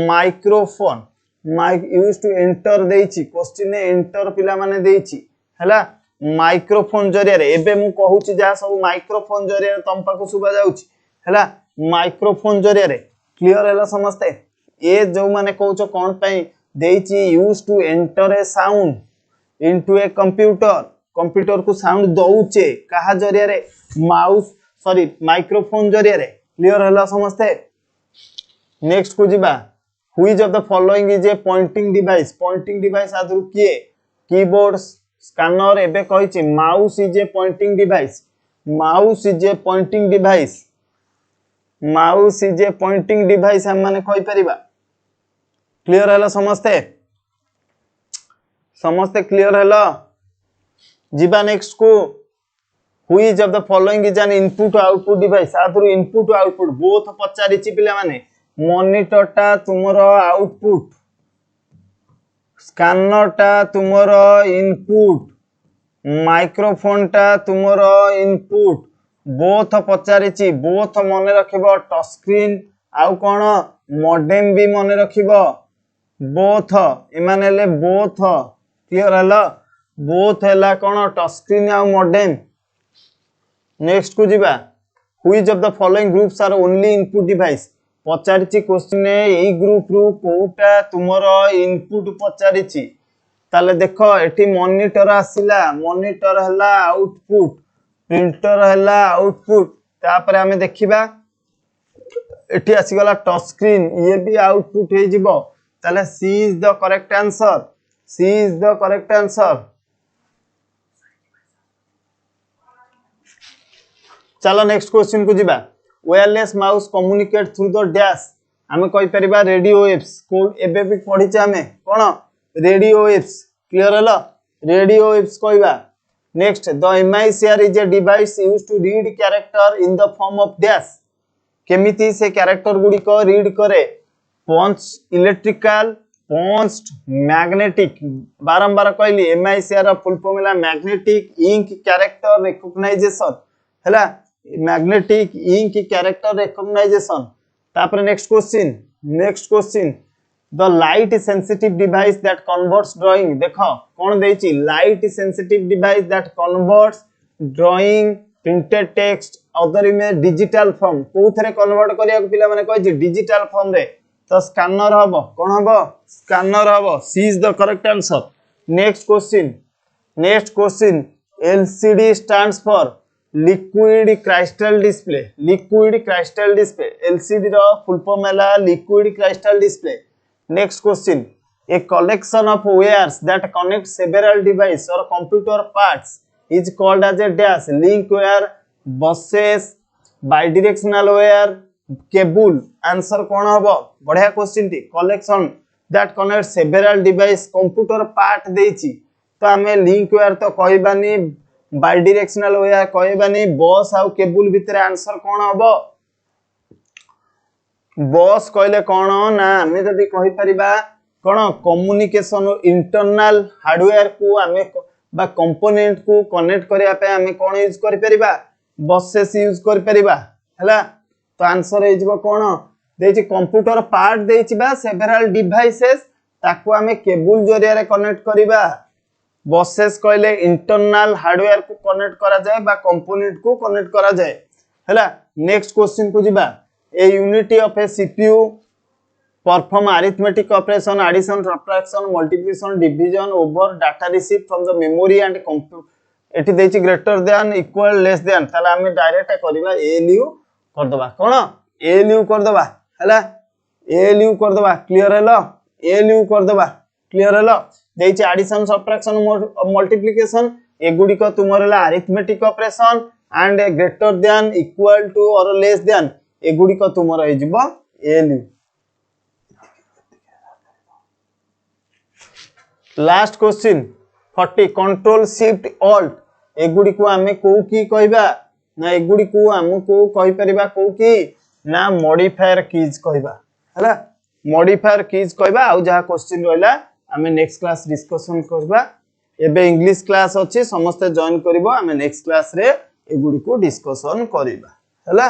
microphone mic use to enter देइची क्वेश्चन ने एंटर पिला माने देइची हैला माइक्रोफोन जरिया रे एबे मु कहूची जा सब माइक्रोफोन जरिया रे तम पाको सुबा जाउची हैला माइक्रोफोन जरिया रे क्लियर हैला समझते ए जो माने कहउचो कोन पई देइची use to enter a sound into a computer computer को साउंड दउचे कहा जरिया रे माउस सॉरी माइक्रोफोन जरिया रे क्लियर हैला समझते। नेक्स्ट को जिबा which of the following is a pointing device आदरु किए कीबोर्ड स्कैनर एबे कहिछि mouse is a pointing device mouse is a pointing device mouse is a pointing device हम माने कहि परिबा क्लियर हैला समस्ते क्लियर हैला जिबा नेक्स्ट को which of the following is an input output device आदरु इनपुट आउटपुट बोथ पचारिछि पिला माने मॉनिटर टा तुमरो आउटपुट स्कैनर टा तुमरो इनपुट माइक्रोफोन टा तुमरो इनपुट बोथ पचारिछि बोथ मने रखिबो टच स्क्रीन आउ कोन मॉडेम भी मने रखिबो बोथ इमानेले बोथ क्लियर हला बोथ हैला कोन टच स्क्रीन आउ मॉडेम। नेक्स्ट को जिबा which of the following groups are only input device पचारिछि क्वेश्चन ने एई ग्रुप रु कोटा तुमरो इनपुट पचारिछि ताले देखो एठी मॉनिटर आसिला मॉनिटर हैला आउटपुट प्रिंटर हैला आउटपुट तापर हमें देखिबा एठी आसी गला टच स्क्रीन ये भी आउटपुट हे जिवो ताले C is the correct answer C is the correct answer. चलो नेक्स्ट क्वेश्चन को जिबा wireless mouse communicate through the dash हमें कहि परिबा रेडियो वेव्स को एबे भी पढी छ हमें कोन रेडियो वेव्स क्लियर हला रेडियो वेव्स कहबा। Next the MICR is a device used to read character in the form of dash केमिति से कैरेक्टर गुडी को रीड करे पंच इलेक्ट्रिकल पंच मैग्नेटिक बारंबार कहली MICR फुल फॉर्म है मैग्नेटिक इंक कैरेक्टर रिकॉग्नाइजेशन हैला मैग्नेटिक इंक कैरेक्टर रिकॉग्नाइजेशन। तापर next question the light sensitive device that converts drawing देखो कौन देछि light sensitive device that converts drawing printed text other image digital form कोथरे convert करिया पिला माने कहै डिजिटल फॉर्म रे तो स्कैनर हबो कोन हबो स्कैनर हबो C is the correct answer. Next question LCD stands for liquid crystal display LCD रो फुल फॉर्म हैला liquid crystal display. Next question a collection of wires that connect several device or computer parts is called as a dash link wire buses bidirectional wire cable answer कोन हबो बढ़िया question the collection that connect several device computer part देछि तो हमें link wire तो कहबानी बाइडायरेक्शनल wire कहबानी बस आउ cable भितर आंसर कोन हबो बस कहले कोन ना हमें जदी कहि परिबा कोन कम्युनिकेशन इंटरनल हार्डवेयर को हमें बा कंपोनेंट को कनेक्ट करिया पे हमें कोन यूज करि परिबा बसेस यूज करि परिबा हैला तो आंसर हे जिवो कोन देछि कंप्यूटर पार्ट देछि बा सेवरल डिवाइसेस ताको हमें केबल जरिया रे कनेक्ट करिबा बसेस कहले इंटरनल हार्डवेयर को कनेक्ट करा जाए बा कंपोनेंट को कनेक्ट करा जाए हैला। नेक्स्ट क्वेश्चन को जिबा a unit of a CPU perform arithmetic operation addition subtraction multiplication division over data receive from the memory and एटी देछि greater than equal less than ताला हमें डायरेक्ट करबा एएलयू कर दबा कोन एएलयू कर दबा हैला एएलयू कर दबा क्लियर हैलो एएलयू कर दबा क्लियर हैलो देछि एडिशन सब्ट्रैक्शन मल्टीप्लिकेशन एगुडी को तुमर हला arithmetic operation and greater than equal to or less than एगुडी को तुमर हे जिवो ALU. Last question 40 control shift alt एगुडी को हमें को की कहबा ना एगुडी को हमको कहि परिबा को की ना मॉडिफायर कीज कहबा हैला मॉडिफायर कीज कहबा आ जहा क्वेश्चन रहला हमें नेक्स्ट क्लास डिस्कशन करबा। एबे इंग्लिश क्लास अछि समस्त जॉइन करबो हमें नेक्स्ट क्लास रे एगुडी को डिस्कशन करबा हैला।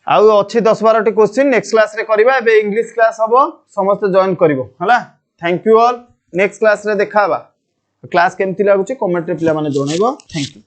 आ अछि 10-12 टी क्वेश्चन नेक्स्ट क्लास रे करबा एबे इंग्लिश क्लास हबो समस्त जॉइन करबो हैला। Thank you all next class रे देखाबा क्लास केमती लागुची कमेंट रे पिला माने जणाइबो। Thank you.